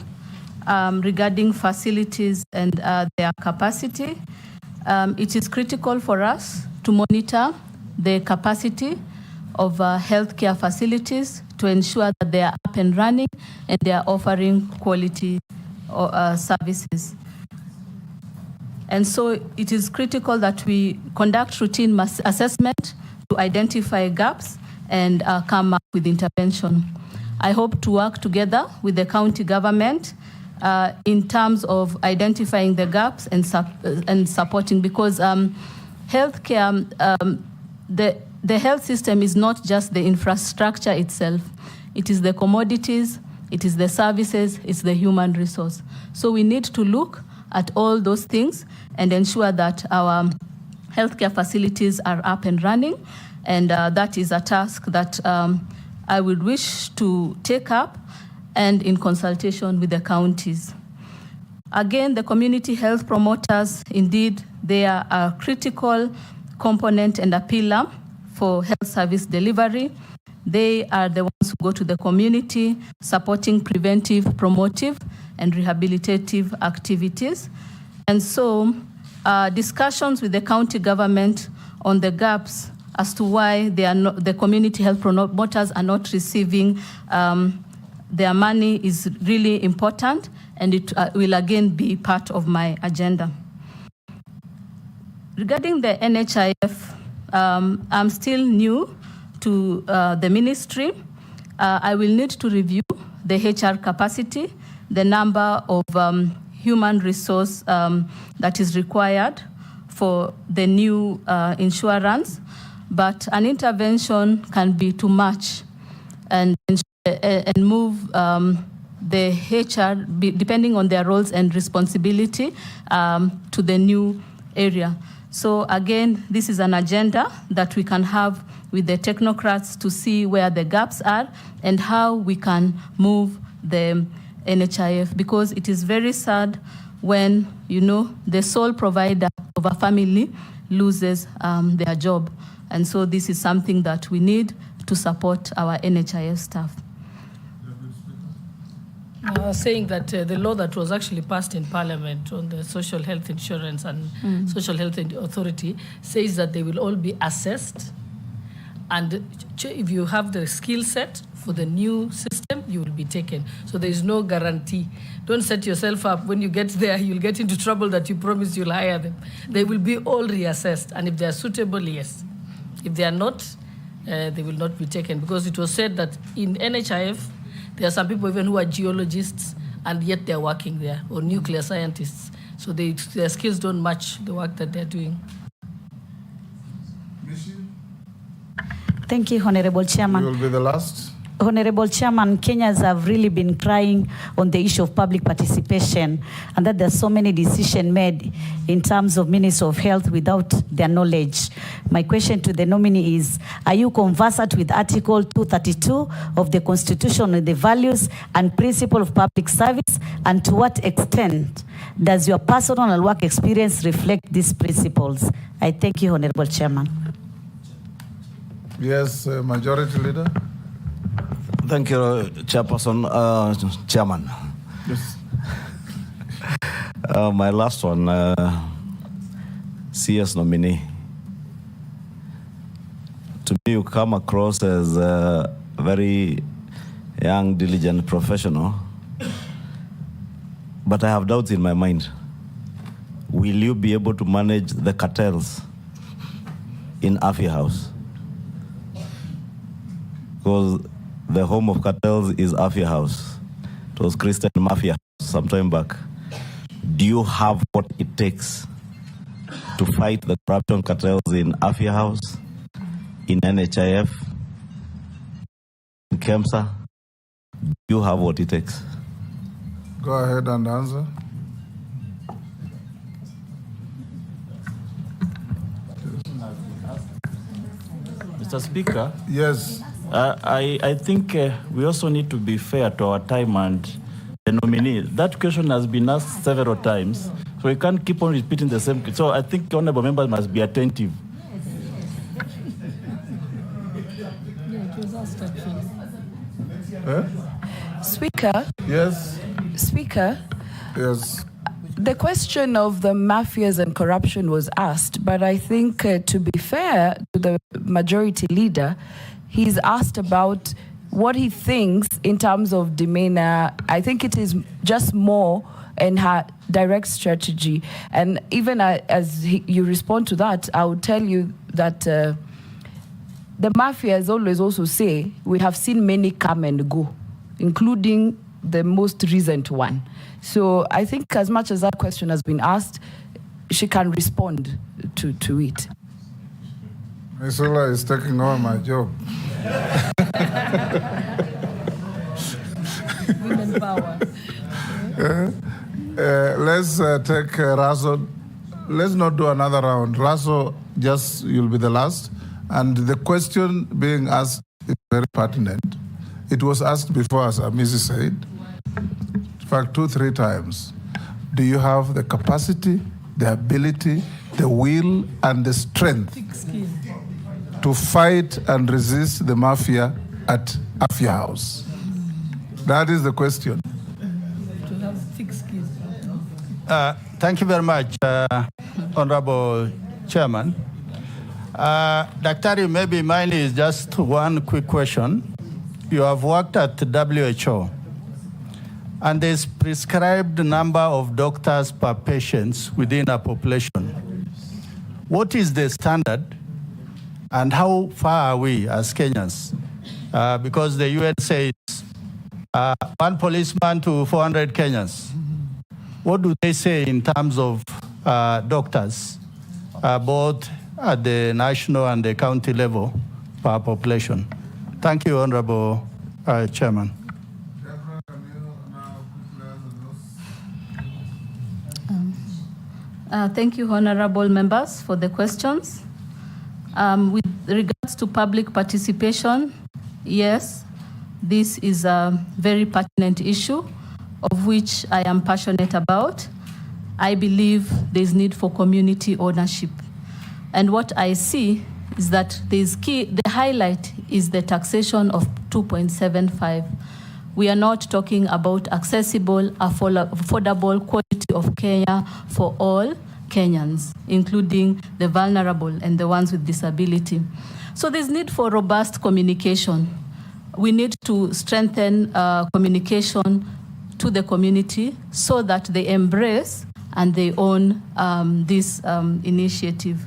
S1: regarding facilities and their capacity. It is critical for us to monitor the capacity of healthcare facilities to ensure that they are up and running and they are offering quality services. And so it is critical that we conduct routine assessment to identify gaps and come up with intervention. I hope to work together with the county government in terms of identifying the gaps and supporting, because healthcare, the health system is not just the infrastructure itself. It is the commodities, it is the services, it's the human resource. So we need to look at all those things and ensure that our healthcare facilities are up and running. And that is a task that I would wish to take up and in consultation with the counties. Again, the community health promoters, indeed, they are a critical component and a pillar for health service delivery. They are the ones who go to the community, supporting preventive, promotive, and rehabilitative activities. And so discussions with the county government on the gaps as to why they are not, the community health promoters are not receiving their money is really important, and it will again be part of my agenda. Regarding the NHIF, I'm still new to the ministry. I will need to review the HR capacity, the number of human resource that is required for the new insurance, but an intervention can be too much and move the HR, depending on their roles and responsibility, to the new area. So again, this is an agenda that we can have with the technocrats to see where the gaps are and how we can move the NHIF, because it is very sad when, you know, the sole provider of a family loses their job. And so this is something that we need to support our NHIF staff.
S13: Saying that the law that was actually passed in Parliament on the social health insurance and social health authority says that they will all be assessed, and if you have the skill set for the new system, you will be taken. So there is no guarantee. Don't set yourself up. When you get there, you'll get into trouble that you promised you'll hire them. They will be all reassessed, and if they are suitable, yes. If they are not, they will not be taken, because it was said that in NHIF, there are some people even who are geologists and yet they're working there, or nuclear scientists. So their skills don't match the work that they're doing.
S15: Thank you, Honorable Chairman.
S2: You will be the last.
S15: Honorable Chairman, Kenyans have really been crying on the issue of public participation, and that there's so many decisions made in terms of Ministry of Health without their knowledge. My question to the nominee is, are you conversant with Article 232 of the Constitution on the values and principle of public service, and to what extent does your personal and work experience reflect these principles? I thank you, Honorable Chairman.
S2: Yes, Majority Leader.
S3: Thank you, Chairperson, Chairman.
S2: Yes.
S3: My last one, CS nominee. To me, you come across as a very young, diligent professional, but I have doubts in my mind. Will you be able to manage the cartels in Afia House? Because the home of cartels is Afia House. It was Christian Mafia House some time back. Do you have what it takes to fight the corruption cartels in Afia House, in NHIF, in KEMSA? Do you have what it takes?
S2: Go ahead and answer.
S19: Mr. Speaker.
S2: Yes.
S19: I think we also need to be fair to our time and the nominee. That question has been asked several times, So we can't keep on repeating the same. So I think honorable members must be attentive.
S5: Speaker?
S2: Yes.
S5: Speaker?
S2: Yes.
S5: The question of the mafias and corruption was asked, but I think to be fair to the majority leader, he's asked about what he thinks in terms of demeanor. I think it is just more in her direct strategy. And even as you respond to that, I would tell you that the mafias always also say, we have seen many come and go, including the most recent one. So I think as much as that question has been asked, she can respond to it.
S2: Isula is taking over my job.
S1: Women power.
S2: Let's take Raso. Let's not do another round. Raso, just you'll be the last. And the question being asked is very pertinent. It was asked before, as Amisi said, in fact, 2-3 times. Do you have the capacity, the ability, the will, and the strength to fight and resist the mafia at Afia House? That is the question.
S1: To have thick skin.
S17: Thank you very much, Honorable Chairman. Dr. maybe mine is just one quick question. You have worked at WHO, and there's prescribed number of doctors per patient within a population. What is the standard, and how far are we as Kenyans? Because the UN says 1 policeman to 400 Kenyans. What do they say in terms of doctors, both at the national and the county level per population? Thank you, Honorable Chairman.
S1: Thank you, honorable members, for the questions. With regards to public participation, yes, this is a very pertinent issue of which I am passionate about. I believe there's need for community ownership. And what I see is that the highlight is the taxation of 2.75. We are not talking about accessible, affordable quality of care for all Kenyans, including the vulnerable and the ones with disability. So there's need for robust communication. We need to strengthen communication to the community so that they embrace and they own this initiative.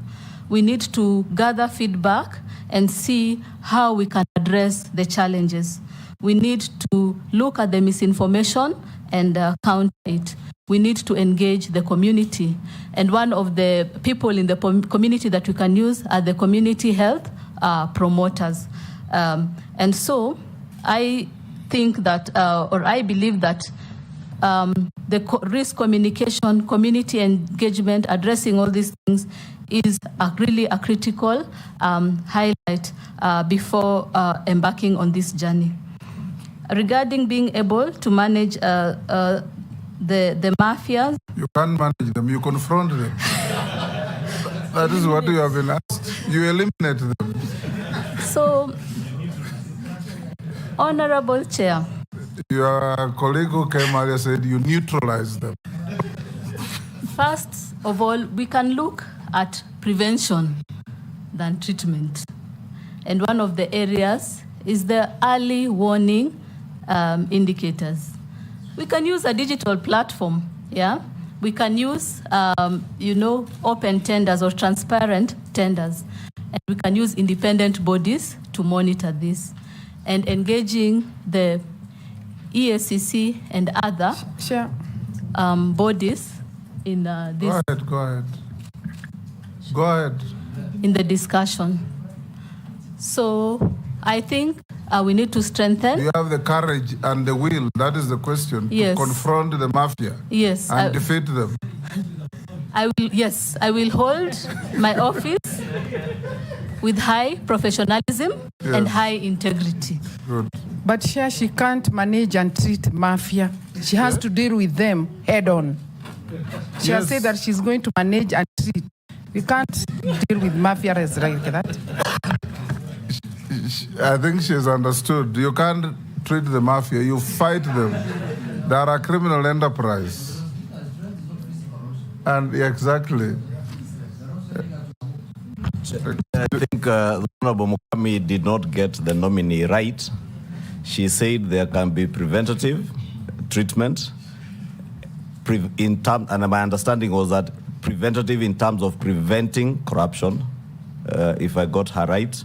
S1: We need to gather feedback and see how we can address the challenges. We need to look at the misinformation and counter it. We need to engage the community. And one of the people in the community that we can use are the community health promoters. And so I think that, or I believe that the risk communication, community engagement, addressing all these things is really a critical highlight before embarking on this journey. Regarding being able to manage the mafias.
S2: You can't manage them, you confront them. That is what you have been asked. You eliminate them.
S1: So, Honorable Chair.
S2: Your colleague who came earlier said you neutralize them.
S1: First of all, we can look at prevention than treatment. And one of the areas is the early warning indicators. We can use a digital platform, yeah? We can use, open tenders or transparent tenders. And we can use independent bodies to monitor this. And engaging the ESCC and other bodies in this.
S2: Go ahead.
S1: In the discussion. So I think we need to strengthen.
S2: You have the courage and the will, that is the question,
S1: yes,
S2: to confront the mafia,
S1: yes,
S2: and defeat them.
S1: I will hold my office with high professionalism and high integrity.
S2: Good.
S14: But here she can't manage and treat mafia. She has to deal with them head on. She has said that she's going to manage and treat. We can't deal with mafias like that.
S2: I think she's understood. You can't treat the mafia, you fight them. They are a criminal enterprise. And exactly.
S3: I think Honorable Mukami did not get the nominee right. She said there can be preventative treatment, and my understanding was that preventative in terms of preventing corruption, if I got her right.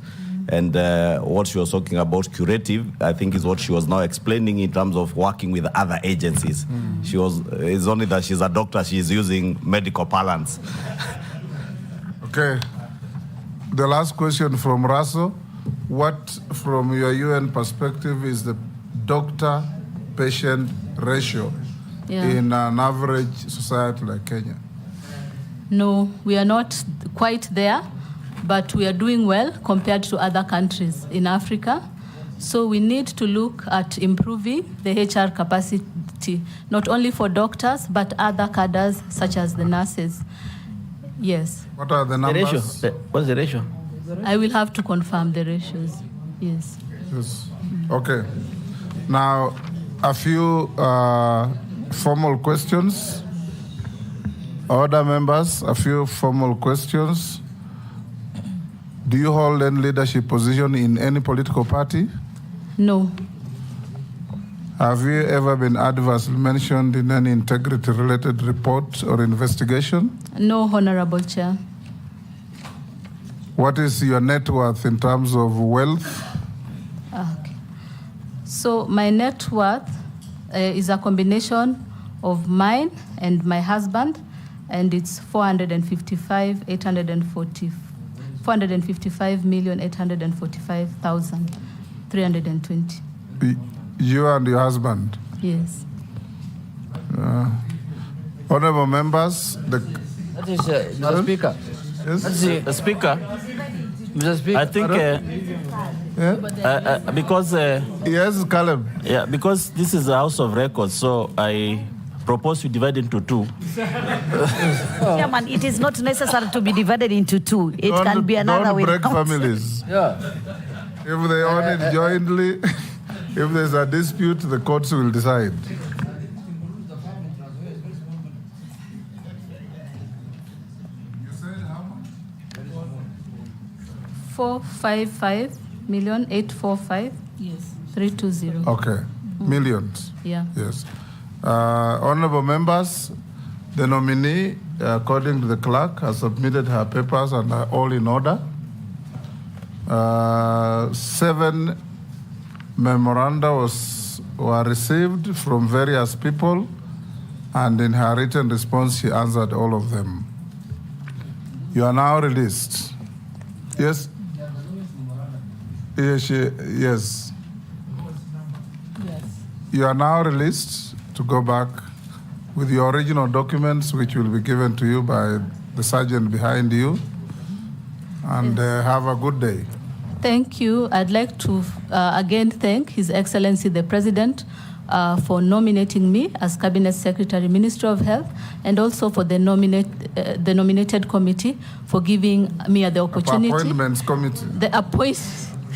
S3: And what she was talking about, curative, I think is what she was now explaining in terms of working with other agencies. It's only that she's a doctor, she's using medical parlance.
S2: Okay. The last question from Russell. What, from your UN perspective, is the doctor-patient ratio in an average society like Kenya?
S1: No, we are not quite there, but we are doing well compared to other countries in Africa. So we need to look at improving the HR capacity, not only for doctors, but other cadres such as the nurses. Yes.
S2: What are the numbers?
S7: What's the ratio?
S1: I will have to confirm the ratios. Yes.
S2: Yes. Okay. Now, a few formal questions. Other members, a few formal questions. Do you hold any leadership position in any political party?
S1: No.
S2: Have you ever been adversely mentioned in any integrity-related report or investigation?
S1: No, Honorable Chair.
S2: What is your net worth in terms of wealth?
S1: Okay. So my net worth is a combination of mine and my husband, and it's 455,845,320.
S2: You and your husband?
S1: Yes.
S2: Honorable members,
S4: That is Mr. Speaker.
S2: Yes.
S4: The Speaker. Mr. Speaker.
S19: I think because
S2: yes, Caleb.
S19: Yeah, because this is a House of Records, so I propose we divide into two.
S15: Chairman, it is not necessary to be divided into two. It can be another way.
S2: Don't break families.
S4: Yeah.
S2: If they own it jointly, if there's a dispute, the courts will decide.
S1: $455,845,320. Yes. 320.
S2: Okay. Millions.
S1: Yeah.
S2: Yes. Honorable members, the nominee, according to the clerk, has submitted her papers and are all in order. 7 memoranda were received from various people, and in her written response, she answered all of them. You are now released. Yes? Yes. You are now released to go back with your original documents, which will be given to you by the sergeant behind you. And have a good day.
S1: Thank you. I'd like to again thank His Excellency the President for nominating me as Cabinet Secretary, Minister of Health, and also for the nominated committee for giving me the opportunity.
S2: Appointments Committee.
S1: The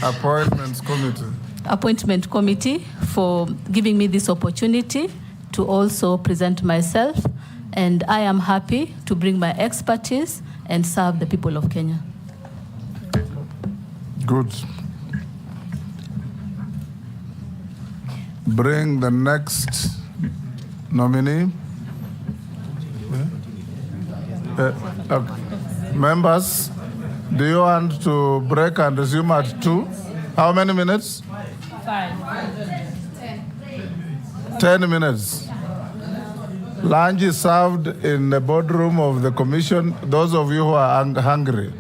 S2: Appointments Committee.
S1: Appointment Committee for giving me this opportunity to also present myself. And I am happy to bring my expertise and serve the people of Kenya.
S2: Good. Bring the next nominee. Okay. Members, do you want to break and resume at 2? How many minutes? 10 minutes. Lunch is served in the boardroom of the commission. Those of you who are hungry.